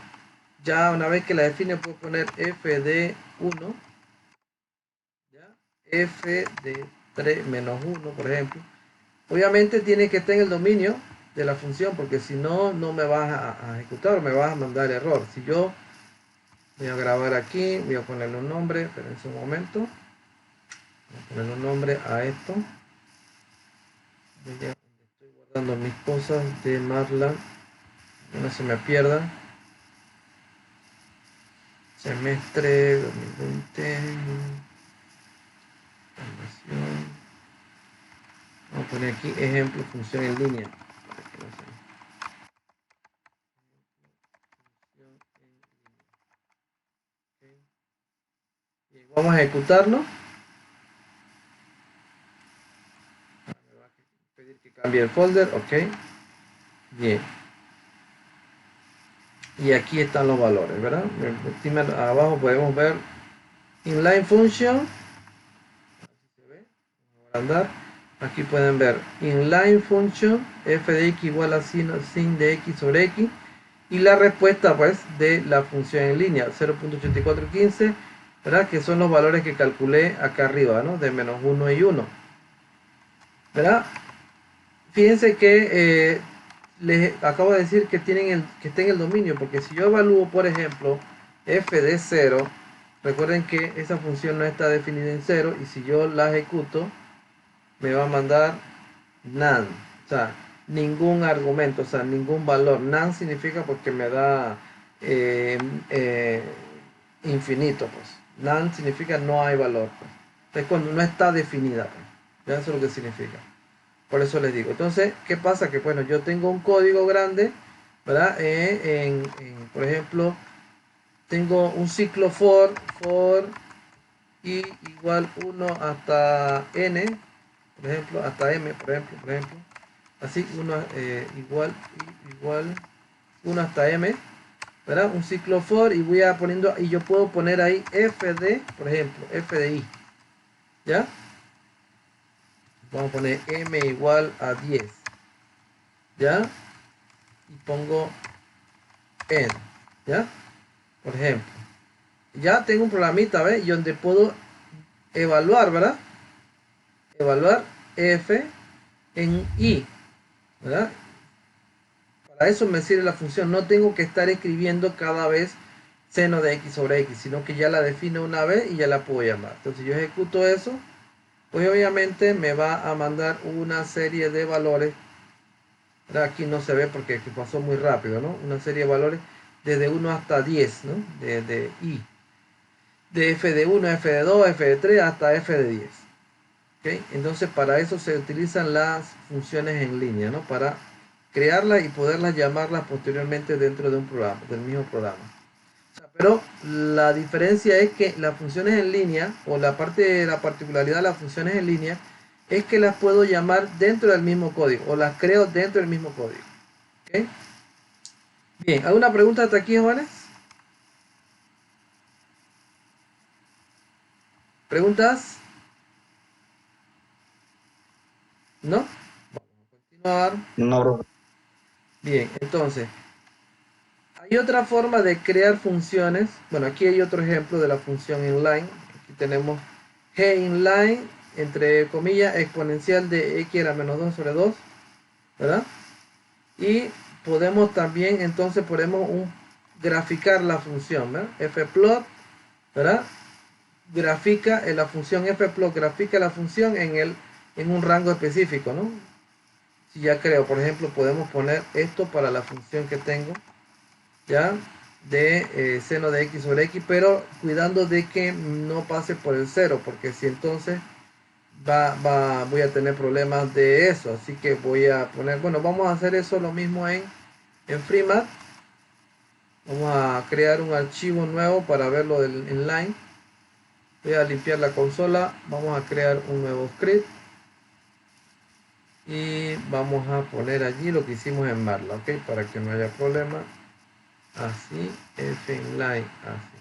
ya una vez que la define, puedo poner f de 1, ¿ya? F de 3 menos 1, por ejemplo. Obviamente tiene que estar en el dominio de la función, porque si no, no me vas a ejecutar o me vas a mandar error. Si yo voy a grabar aquí, voy a ponerle un nombre, espérense un momento. Voy a ponerle un nombre a esto. Estoy guardando mis cosas de MATLAB, no se me pierda. Semestre 2020. Vamos a poner aquí ejemplo función en línea. Vamos a ejecutarlo. Me va a pedir que cambie el folder, ok. Bien. Y aquí están los valores, ¿verdad? Abajo podemos ver inline function. Andar. Aquí pueden ver inline function f de x igual a sin de x sobre x y la respuesta pues de la función en línea 0.8415 ¿verdad? Que son los valores que calculé acá arriba, ¿no? De menos 1 y 1, ¿verdad? Fíjense que les acabo de decir que que está en el dominio, porque si yo evalúo, por ejemplo, f de 0, recuerden que esa función no está definida en 0, y si yo la ejecuto, me va a mandar none, o sea, ningún argumento, o sea, ningún valor. None significa porque me da eh, eh, infinito, pues. None significa no hay valor, pues. Es cuando no está definida, pues. Ya eso es lo que significa. Por eso les digo. Entonces, ¿qué pasa? Que bueno, yo tengo un código grande, ¿verdad? Por ejemplo, tengo un ciclo for i igual 1 hasta n, por ejemplo, hasta m, por ejemplo. Así, 1 igual 1 hasta m, ¿verdad? Un ciclo for, y voy a poniendo, y yo puedo poner ahí f de, por ejemplo, f de i, ¿ya? Vamos a poner m igual a 10, ¿ya? Y pongo n, ¿ya? Por ejemplo, ya tengo un programita, ¿ves? Y donde puedo evaluar, ¿verdad? Evaluar f en i, ¿verdad? Para eso me sirve la función. No tengo que estar escribiendo cada vez seno de x sobre x, sino que ya la defino una vez y ya la puedo llamar. Entonces yo ejecuto eso, pues obviamente me va a mandar una serie de valores. Aquí no se ve porque pasó muy rápido, ¿no? Una serie de valores desde 1 hasta 10, ¿no? De i. De f de 1, f de 2, f de 3 hasta f de 10. ¿Okay? Entonces para eso se utilizan las funciones en línea, ¿no? Para crearlas y poderlas llamarlas posteriormente dentro de un programa, del mismo programa. O sea, pero la diferencia es que las funciones en línea, o la particularidad de las funciones en línea, es que las puedo llamar dentro del mismo código, o las creo dentro del mismo código. ¿Okay? Bien, ¿alguna pregunta hasta aquí, jóvenes? ¿Preguntas? ¿No? Vamos a continuar. No, Bien, entonces, hay otra forma de crear funciones. Bueno, aquí hay otro ejemplo de la función inline. Aquí tenemos g inline, entre comillas, exponencial de x a la menos 2 sobre 2, ¿verdad? Y podemos también, entonces, podemos graficar la función, ¿verdad? fplot, ¿verdad? Grafica la función fplot, grafica la función en un rango específico, ¿no? Si ya creo, por ejemplo, podemos poner esto para la función que tengo, ¿ya? De seno de x sobre x, pero cuidando de que no pase por el 0, porque si entonces voy a tener problemas de eso. Así que voy a poner, bueno, vamos a hacer eso lo mismo en FreeMath. Vamos a crear un archivo nuevo para verlo del inline. Voy a limpiar la consola, vamos a crear un nuevo script y vamos a poner allí lo que hicimos en Marla, ok, para que no haya problema. Así, finline, así.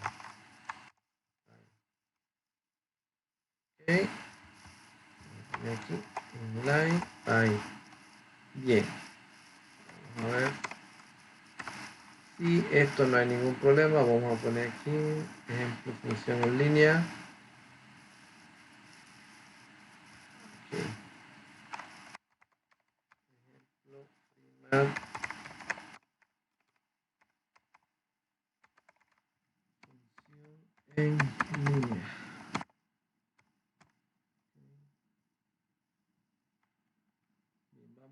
Ok, aquí, inline, ahí. Bien, vamos a ver si esto no hay ningún problema. Vamos a poner aquí, ejemplo, función en línea. Okay. Ejemplo, en línea.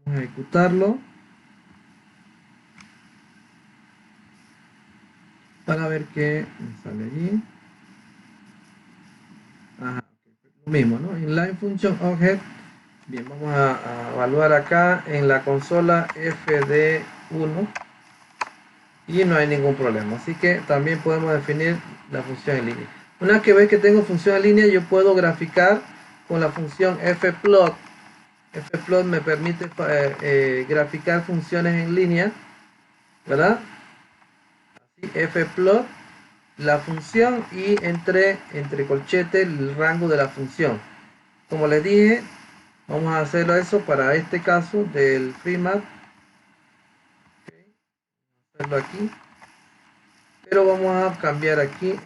Vamos a ejecutarlo para ver qué sale allí. Ajá, lo mismo, ¿no? Inline function object. Bien, vamos a evaluar acá en la consola fd1 y no hay ningún problema. Así que también podemos definir la función en línea. Una que vez que tengo función en línea, yo puedo graficar con la función fplot. Fplot me permite graficar funciones en línea, ¿verdad? Así, fplot, la función, y entre colchete el rango de la función. Como les dije, vamos a hacerlo eso para este caso del FreeMath. Hacerlo aquí, pero vamos a cambiar aquí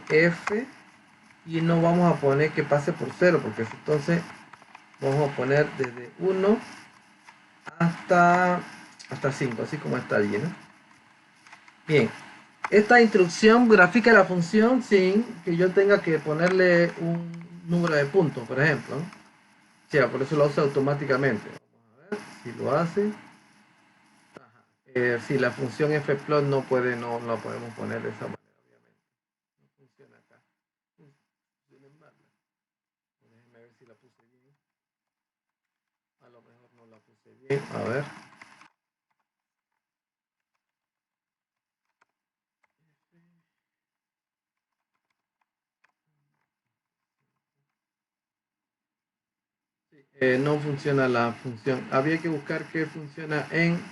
f y no vamos a poner que pase por 0, porque entonces vamos a poner desde 1 hasta 5, así como está allí, ¿no? Bien, esta instrucción grafica la función sin que yo tenga que ponerle un número de puntos, por ejemplo, ¿no? O sea, por eso lo hace automáticamente. Vamos a ver si lo hace. Si la función fplot no puede, no la podemos poner de esa manera, obviamente. No funciona acá. Funciona en MATLAB. Déjenme ver si la puse bien. A lo mejor no la puse bien. A ver. No funciona la función. Había que buscar que funciona en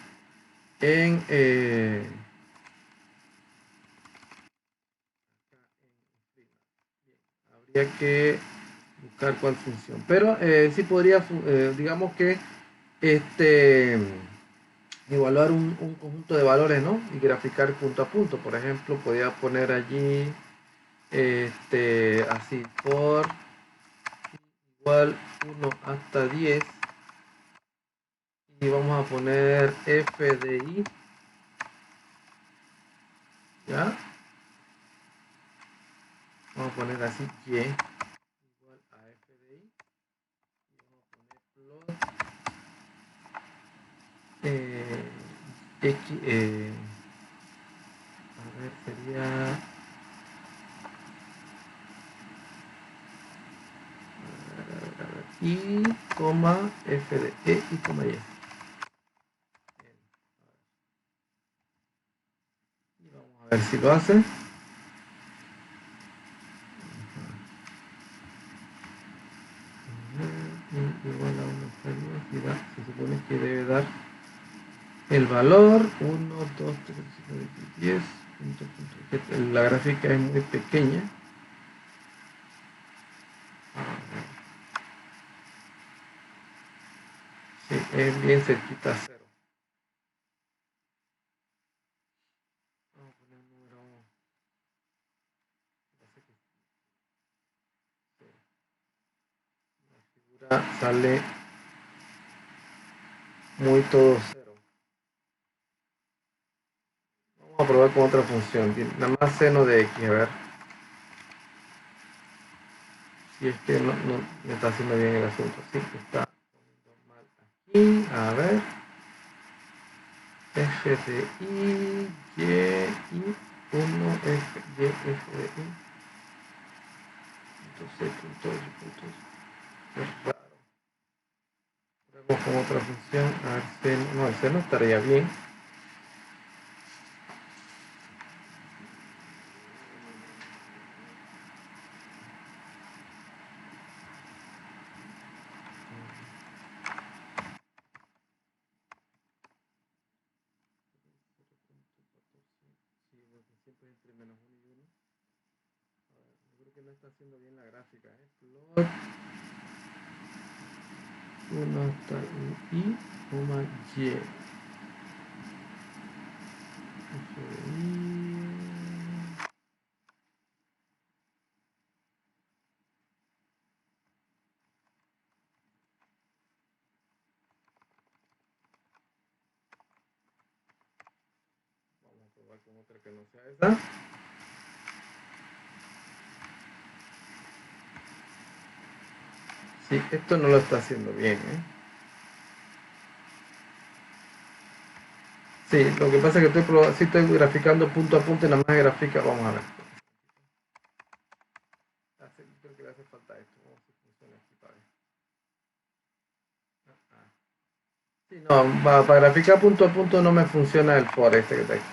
habría que buscar cuál función. Pero sí podría, digamos que evaluar un conjunto de valores, ¿no? Y graficar punto a punto. Por ejemplo, podría poner allí así, por igual 1 hasta 10, y vamos a poner f de i, ¿ya? Vamos a poner así y igual a f de i, y vamos a poner plot x, a ver, sería i, f de e y coma y. Y vamos a ver si lo hace. Igual a 1 hasta 10 y se supone que debe dar el valor 1, 2, 3, 4, 5, 10. La gráfica es muy pequeña. Sí, es bien cerquita a 0. Vamos a poner un número. La figura sale muy todo 0. Vamos a probar con otra función. Nada más seno de x, a ver. Si es que no me está haciendo bien el asunto. Sí, está poniendo mal aquí. A ver. F de i, y, 1, f, y, f de i. Punto c, punto y, puntos. Es raro. Probemos con otra función. A ver, seno. No, el seno estaría bien. Siempre entre menos 1 y 1. A ver, yo creo que no está haciendo bien la gráfica. Plot 1 hasta i, coma y. F de i. Vamos a probar con otra que no sea esa. Sí, esto no lo está haciendo bien, ¿eh? Sí, lo que pasa es que estoy graficando punto a punto y nada más grafica. Vamos a ver. Creo que le hace falta esto. Vamos a ver si funciona aquí para ver. Sí, no, para graficar punto a punto no me funciona el for este que está aquí.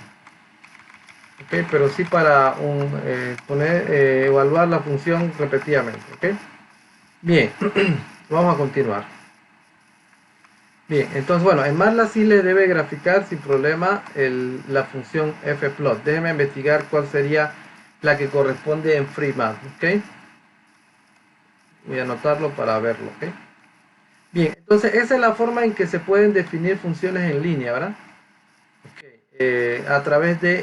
Okay, pero sí para evaluar la función repetidamente. ¿Okay? Bien, vamos a continuar. Bien, entonces bueno, en MATLAB sí le debe graficar sin problema la función fplot. Déjeme investigar cuál sería la que corresponde en FreeMath. ¿Ok? Voy a anotarlo para verlo. ¿Ok? Bien, entonces esa es la forma en que se pueden definir funciones en línea, ¿verdad? Okay. A través de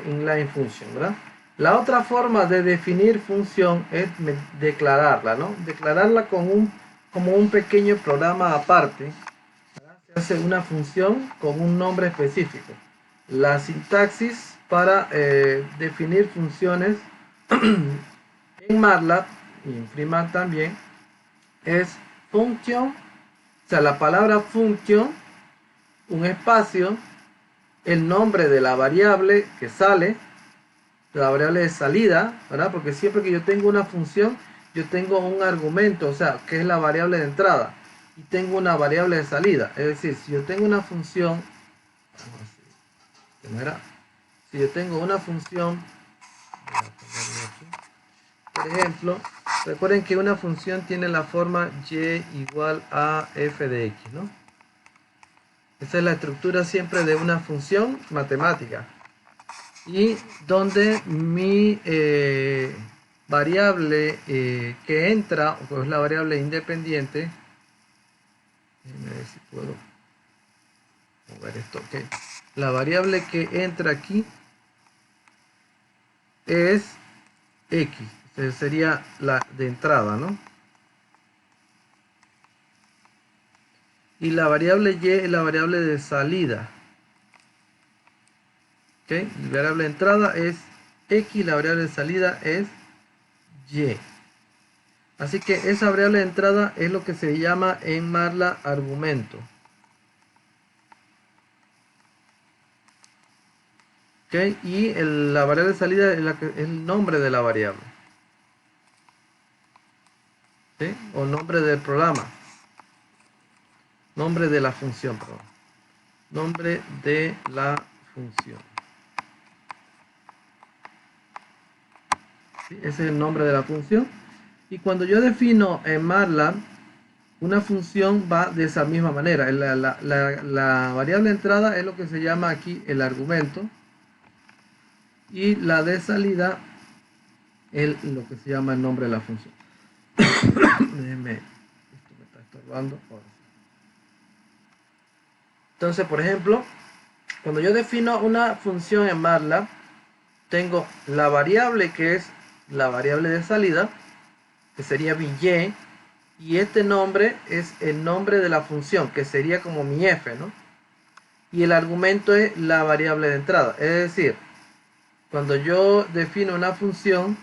inline function, ¿verdad? La otra forma de definir función es declararla, ¿no? Declararla como un pequeño programa aparte. Se hace una función con un nombre específico. La sintaxis para definir funciones en MATLAB y en FreeMAT también es function, o sea, la palabra function, un espacio, el nombre de la variable que sale, la variable de salida, ¿verdad? Porque siempre que yo tengo una función, yo tengo un argumento, o sea, que es la variable de entrada, y tengo una variable de salida. Es decir, si yo tengo una función, si yo tengo una función, por ejemplo, recuerden que una función tiene la forma y igual a f de x, ¿no? Esa es la estructura siempre de una función matemática. Y donde mi variable que entra, o es la variable independiente, déjenme ver si puedo mover esto, ok. La variable que entra aquí es x, sería la de entrada, ¿no? Y la variable y es la variable de salida. ¿Okay? La variable de entrada es x, la variable de salida es y. Así que esa variable de entrada es lo que se llama en MATLAB argumento. ¿Okay? Y la variable de salida es, es el nombre de la variable. ¿Sí? O nombre del programa. Nombre de la función, perdón. Nombre de la función. ¿Sí? Ese es el nombre de la función. Y cuando yo defino en MATLAB una función, va de esa misma manera. La variable de entrada es lo que se llama aquí el argumento. Y la de salida es lo que se llama el nombre de la función. Déjenme, esto me está estorbando. Entonces, por ejemplo, cuando yo defino una función en MATLAB, tengo la variable que es la variable de salida, que sería mi y, y este nombre es el nombre de la función, que sería como mi f, ¿no? Y el argumento es la variable de entrada. Es decir, cuando yo defino una función,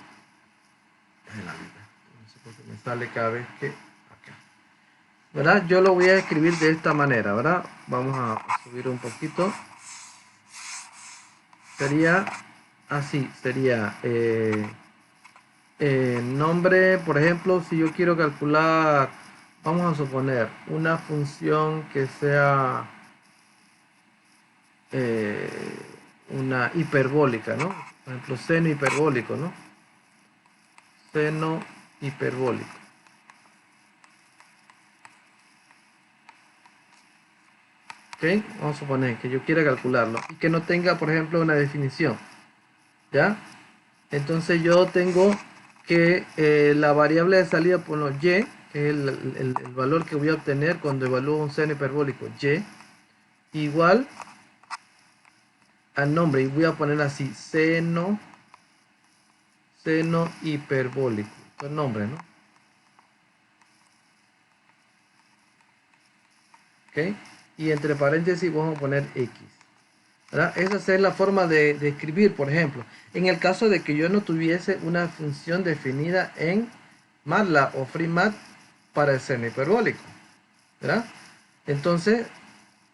no sé por qué me sale cada vez que acá, ¿verdad? Yo lo voy a escribir de esta manera, ¿verdad? Vamos a subir un poquito. Sería así, sería nombre, por ejemplo, si yo quiero calcular, vamos a suponer una función que sea una hiperbólica, ¿no? Por ejemplo, seno hiperbólico, ¿no? Seno hiperbólico. ¿Ok? Vamos a suponer que yo quiera calcularlo y que no tenga, por ejemplo, una definición. ¿Ya? Entonces yo tengo que la variable de salida por los y, que es el valor que voy a obtener cuando evalúo un seno hiperbólico, y, igual al nombre, y voy a poner así, seno hiperbólico, el nombre, ¿no? ¿Ok? Y entre paréntesis vamos a poner x. ¿Verdad? Esa es la forma de escribir, por ejemplo. En el caso de que yo no tuviese una función definida en MATLAB o FreeMAT para el seno hiperbólico, ¿verdad? Entonces,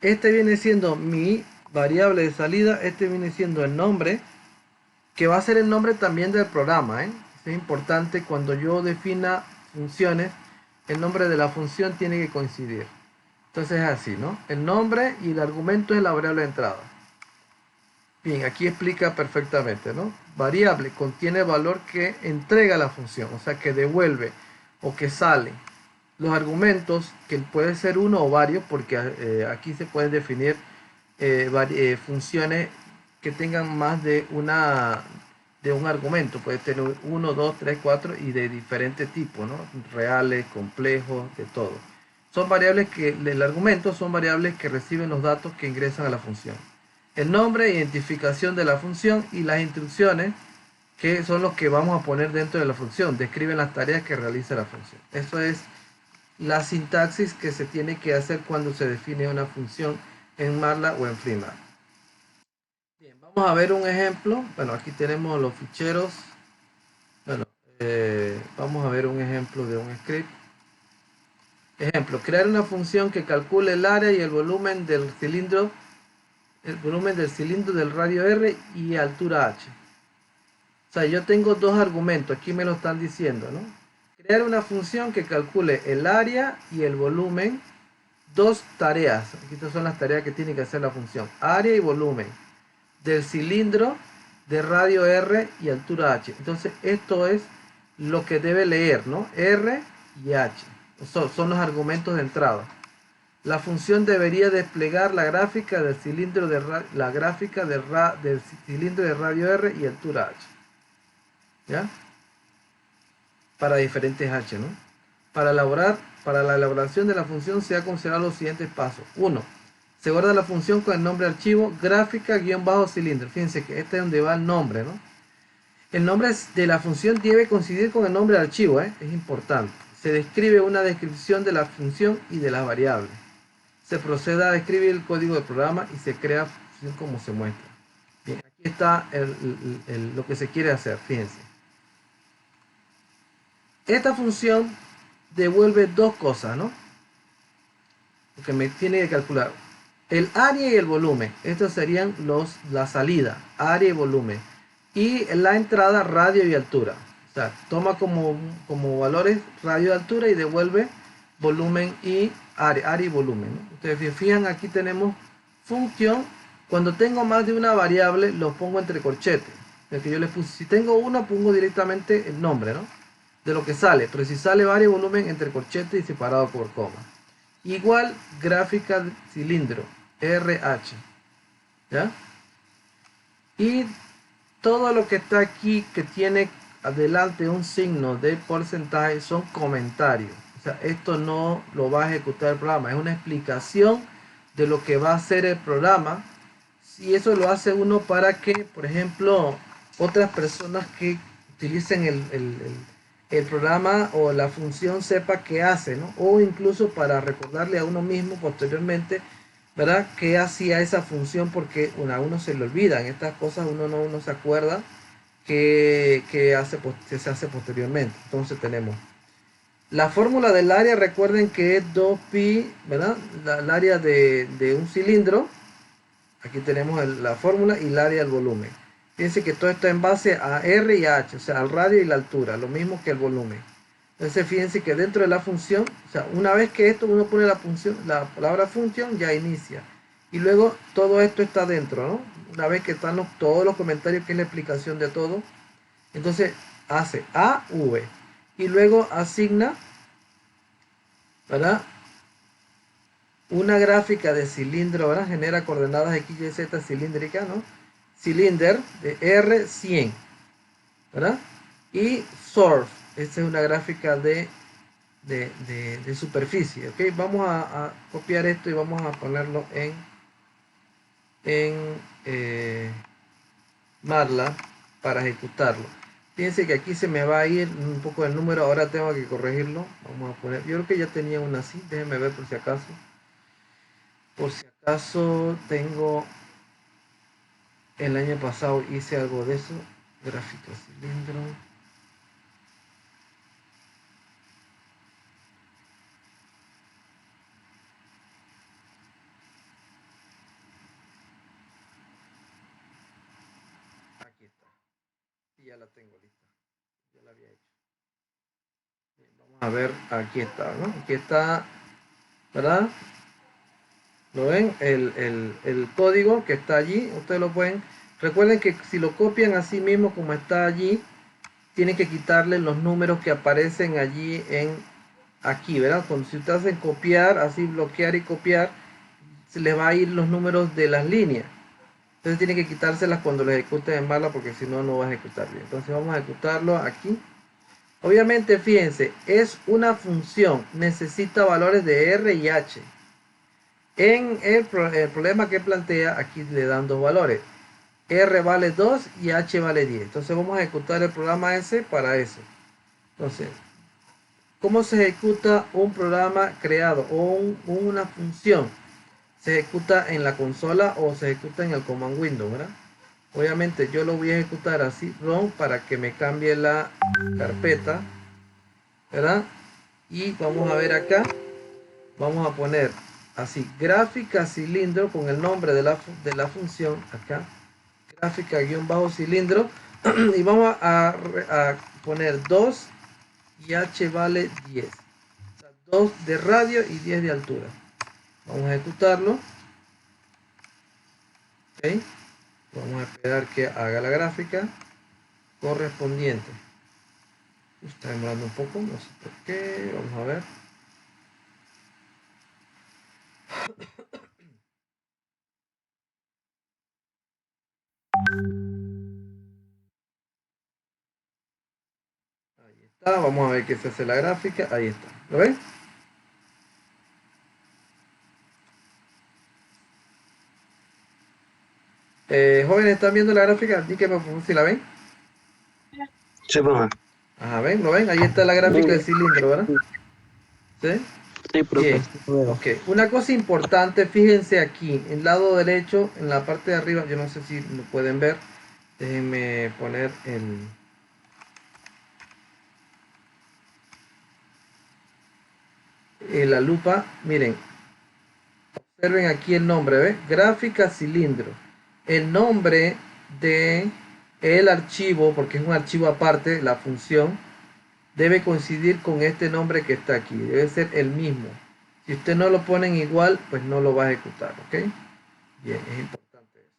este viene siendo mi variable de salida, este viene siendo el nombre, que va a ser el nombre también del programa, ¿eh? Es importante cuando yo defina funciones, el nombre de la función tiene que coincidir. Entonces es así, ¿no? El nombre y el argumento es la variable de entrada. Bien, aquí explica perfectamente, ¿no? Variable contiene valor que entrega la función, o sea, que devuelve o que sale. Los argumentos, que puede ser uno o varios, porque aquí se pueden definir funciones que tengan más de un argumento. Puede tener 1, 2, 3, 4 y de diferente tipo, ¿no? Reales, complejos, de todo. Son variables que, el argumento son variables que reciben los datos que ingresan a la función. El nombre, identificación de la función y las instrucciones que son los que vamos a poner dentro de la función. Describen las tareas que realiza la función. Eso es la sintaxis que se tiene que hacer cuando se define una función en MATLAB o en FreeMATLAB. Bien, vamos a ver un ejemplo. Bueno, aquí tenemos los ficheros. Bueno, vamos a ver un ejemplo de un script. Ejemplo, crear una función que calcule el área y el volumen del cilindro del radio R y altura H. O sea, yo tengo dos argumentos, aquí me lo están diciendo, ¿no? Crear una función que calcule el área y el volumen, dos tareas. Aquí estas son las tareas que tiene que hacer la función. Área y volumen del cilindro de radio R y altura H. Entonces, esto es lo que debe leer, ¿no? R y H. Son los argumentos de entrada. La función debería desplegar la gráfica del cilindro de del cilindro de radio R y altura H. ¿Ya? Para diferentes H, ¿no? Para la elaboración de la función se ha considerado los siguientes pasos. 1. Se guarda la función con el nombre de archivo gráfica-cilindro. Fíjense que este es donde va el nombre, ¿no? El nombre de la función debe coincidir con el nombre de archivo, ¿eh? Es importante. Se describe una descripción de la función y de las variables. Se procede a describir el código del programa y se crea función como se muestra. Bien, aquí está lo que se quiere hacer, fíjense. Esta función devuelve dos cosas, ¿no? Porque me tiene que calcular el área y el volumen. Estos serían la salida, área y volumen. Y la entrada, radio y altura. O sea, toma como valores radio y altura y devuelve volumen y área y volumen, ¿no? Ustedes se fijan, aquí tenemos función. Cuando tengo más de una variable, los pongo entre corchetes. El que yo les puse, si tengo una, pongo directamente el nombre, ¿no? De lo que sale. Pero si sale área y volumen, entre corchetes y separado por coma. Igual gráfica cilindro, RH. ¿Ya? Y todo lo que está aquí que tiene adelante un signo de porcentaje son comentarios. O sea, esto no lo va a ejecutar el programa. Es una explicación de lo que va a hacer el programa. Y eso lo hace uno para que, por ejemplo, otras personas que utilicen el programa o la función sepa qué hace, ¿no? O incluso para recordarle a uno mismo posteriormente, ¿verdad?, qué hacía esa función, porque a uno se le olvidan estas cosas, uno no se acuerda que se hace posteriormente. Entonces tenemos la fórmula del área. Recuerden que es 2pi, ¿verdad? El área de un cilindro. Aquí tenemos la fórmula y el área del volumen. Fíjense que todo esto en base a R y H, o sea, al radio y la altura, lo mismo que el volumen. Entonces fíjense que dentro de la función, o sea, una vez que esto uno pone la palabra función, ya inicia. Y luego todo esto está dentro, ¿no? Una vez que están todos los comentarios, que es la explicación de todo, entonces hace A, V. Y luego asigna, ¿verdad?, una gráfica de cilindro, ¿verdad? Genera coordenadas X, Y, Z cilíndrica, ¿no? Cilindro de R100, ¿verdad? Y source, esta es una gráfica de superficie, ¿ok? Vamos a copiar esto y vamos a ponerlo en MATLAB para ejecutarlo. Fíjense que aquí se me va a ir un poco el número, ahora tengo que corregirlo. Vamos a poner, yo creo que ya tenía una así, déjenme ver por si acaso. Por si acaso tengo, el año pasado hice algo de eso. Gráfica cilindro. Aquí está. Y ya la tengo lista. Ya la había hecho. Bien, vamos a ver, aquí está, ¿no? Aquí está, ¿verdad? ¿Lo ven? El código que está allí, ustedes lo pueden. Recuerden que si lo copian así mismo como está allí, tienen que quitarle los números que aparecen allí aquí, ¿verdad? Cuando si ustedes hacen copiar, así bloquear y copiar, se les va a ir los números de las líneas. Entonces tienen que quitárselas cuando lo ejecuten en MATLAB, porque si no, no va a ejecutar bien. Entonces vamos a ejecutarlo aquí. Obviamente, fíjense, es una función, necesita valores de R y H. En el problema que plantea, aquí le dan dos valores. R vale 2 y H vale 10. Entonces vamos a ejecutar el programa ese para eso. Entonces, ¿cómo se ejecuta un programa creado o una función? ¿Se ejecuta en la consola o se ejecuta en el command window, verdad? Obviamente yo lo voy a ejecutar así, run, para que me cambie la carpeta, ¿verdad? Y vamos a ver acá, vamos a poner así, gráfica cilindro con el nombre de la función, acá, gráfica guión bajo cilindro, y vamos a poner 2 y H vale 10. O sea, 2 de radio y 10 de altura. Vamos a ejecutarlo. ¿Ok? Vamos a esperar que haga la gráfica correspondiente. Está demorando un poco, no sé por qué. Vamos a ver. Ahí está. Vamos a ver que se hace la gráfica. Ahí está. ¿Lo ven? Jóvenes, ¿están viendo la gráfica? Díganme por favor si la ven. Sí, profe. Ajá, ven, lo ven. Ahí está la gráfica del cilindro, ¿verdad? ¿Sí? Sí, profe, Bien. sí lo veo. Ok. Una cosa importante, fíjense aquí, en el lado derecho, en la parte de arriba, yo no sé si lo pueden ver. Déjenme poner la lupa. Miren, observen aquí el nombre, ¿ves? Gráfica cilindro. El nombre de el archivo, porque es un archivo aparte, la función, debe coincidir con este nombre que está aquí. Debe ser el mismo. Si usted no lo ponen igual, pues no lo va a ejecutar, ¿ok? Bien, es importante eso.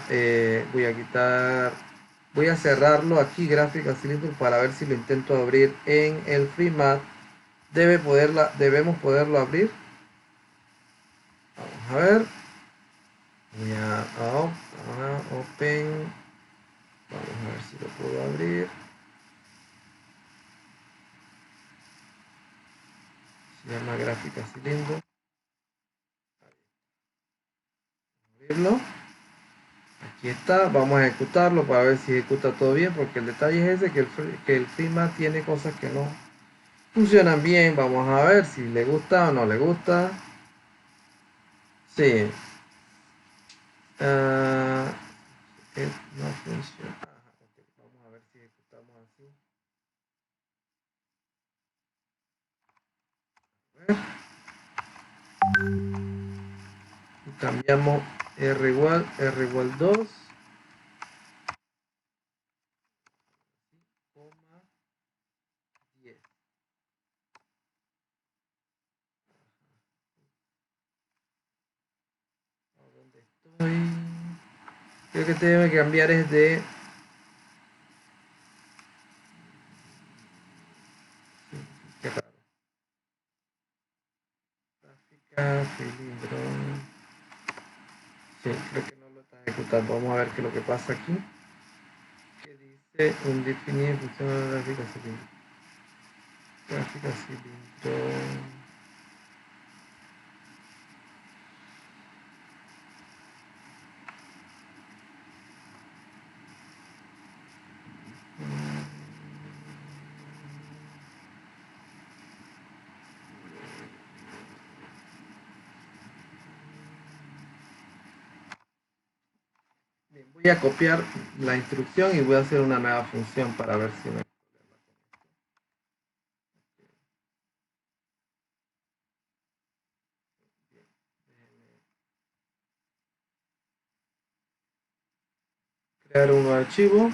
Bien, voy a quitar, voy a cerrarlo aquí, gráfica cilindro, para ver si lo intento abrir en el FreeMat. Debemos poderlo abrir. Vamos a ver. Voy a Open. Vamos a ver si lo puedo abrir. Se llama gráfica cilindro. Abrirlo. Aquí está. Vamos a ejecutarlo para ver si ejecuta todo bien. Porque el detalle es ese, que el FreeMat tiene cosas que no funcionan bien. Vamos a ver si le gusta o no le gusta. Sí. Ah, no funciona. Ajá, ok. Vamos a ver si ejecutamos así. A ver. Y cambiamos R igual 2, coma 10. ¿A dónde estoy? Creo que tengo que cambiar es de... Sí, qué raro. Gráfica, cilindro. Sí, creo que no lo está ejecutando. Vamos a ver qué es lo que pasa aquí. Que dice un definir función de gráfica cilindro. Gráfica cilindro. Bien, voy a copiar la instrucción y voy a hacer una nueva función para ver si me... Crear un nuevo archivo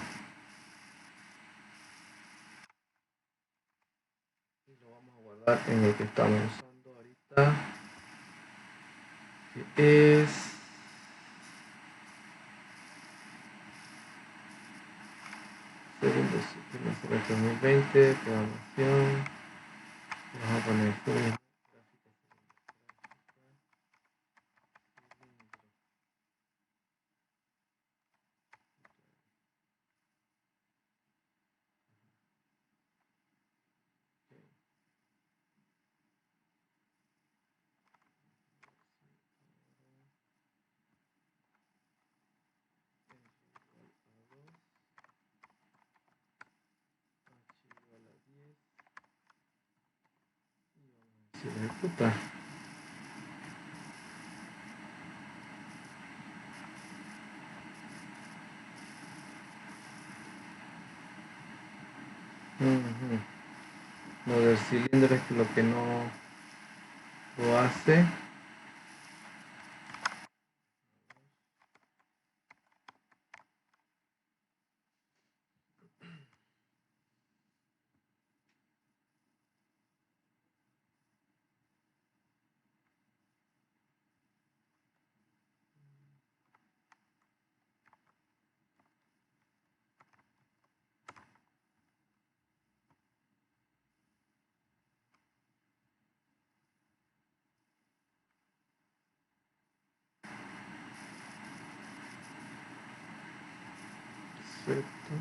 y lo vamos a guardar en el que estamos usando ahorita, que es segundo semestre 2020, programación. Vamos a poner gráfica. Si lo ejecuta. Ujú. Lo del cilindro es lo que no lo hace. Perfecto.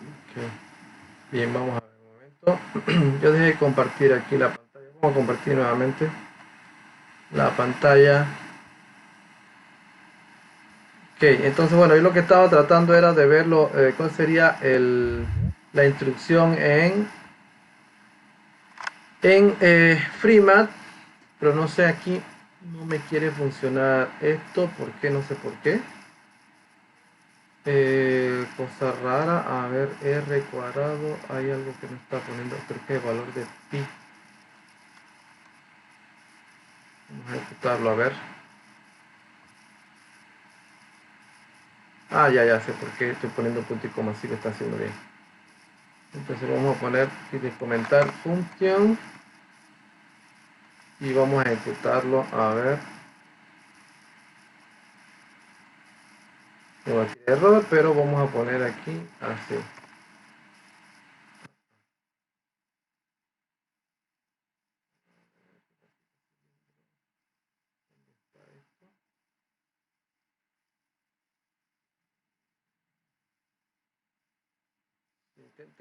Ok. Bien, vamos a ver un momento. Yo dejé de compartir aquí la pantalla. Vamos a compartir nuevamente la pantalla. Ok, entonces bueno, yo lo que estaba tratando era de ver cuál sería la instrucción en FreeMat, pero no sé, aquí no me quiere funcionar esto. ¿Por qué? No sé por qué. Cosa rara, a ver, R cuadrado, hay algo que me está poniendo, creo que el valor de pi. Vamos a ejecutarlo, a ver. Ah, ya sé por qué estoy poniendo punto y coma, así lo está haciendo bien. Entonces vamos a poner aquí de comentar función y vamos a ejecutarlo, a ver. Tengo aquí error, pero vamos a poner aquí así.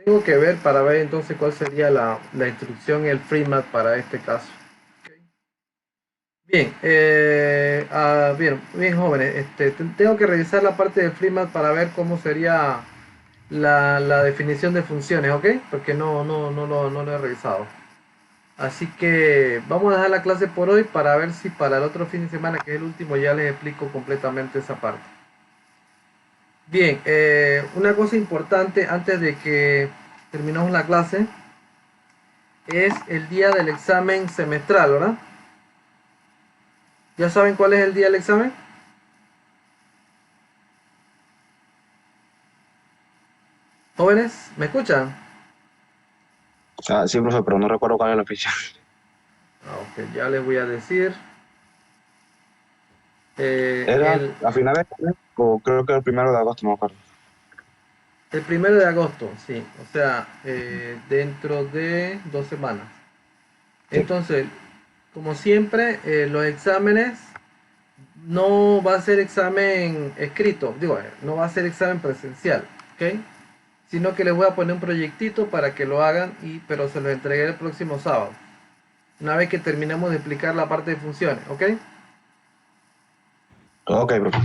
Tengo que ver para ver entonces cuál sería la instrucción, el FreeMat para este caso. Bien, bien jóvenes, tengo que revisar la parte de FreeMat para ver cómo sería la definición de funciones, ¿ok? Porque no lo he revisado. Así que vamos a dejar la clase por hoy para ver si para el otro fin de semana, que es el último, ya les explico completamente esa parte. Bien, una cosa importante antes de que terminemos la clase es el día del examen semestral, ¿verdad? ¿Ya saben cuál es el día del examen? Jóvenes, ¿me escuchan? Ah, sí, profe, pero no recuerdo cuál es la fecha. Ok, ya les voy a decir. ¿Era El, a finales de mes o creo que el 1 de agosto, no me acuerdo? el 1 de agosto, sí, o sea, dentro de 2 semanas. Sí. Entonces, como siempre, los exámenes no va a ser examen escrito, digo, no va a ser examen presencial, ¿ok? Sino que les voy a poner un proyectito para que lo hagan, pero se los entregué el próximo sábado, una vez que terminemos de explicar la parte de funciones, ¿ok? Ok, profe.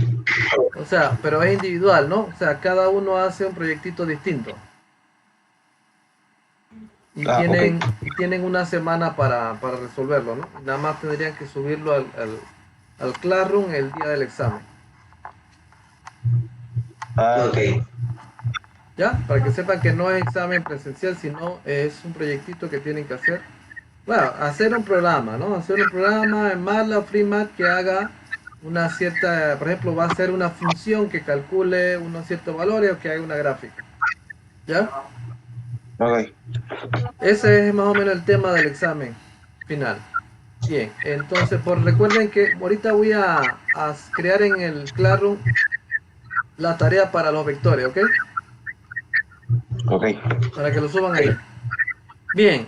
O sea, pero es individual, ¿no? O sea, cada uno hace un proyectito distinto. Y Ah, ok. tienen una semana para resolverlo, ¿no? Nada más tendrían que subirlo al Classroom el día del examen. Ah, Ok, ¿Ya? Para que sepan que no es examen presencial, sino es un proyectito que tienen que hacer. Bueno, hacer un programa, ¿no? Hacer un programa en MATLAB, FreeMat, que haga una cierta, por ejemplo, va a ser una función que calcule unos ciertos valores o que haga una gráfica. ¿Ya? Ok. Ese es más o menos el tema del examen final. Bien, entonces recuerden que ahorita voy a crear en el Classroom la tarea para los vectores, ¿ok? Ok. Para que lo suban ahí. Bien,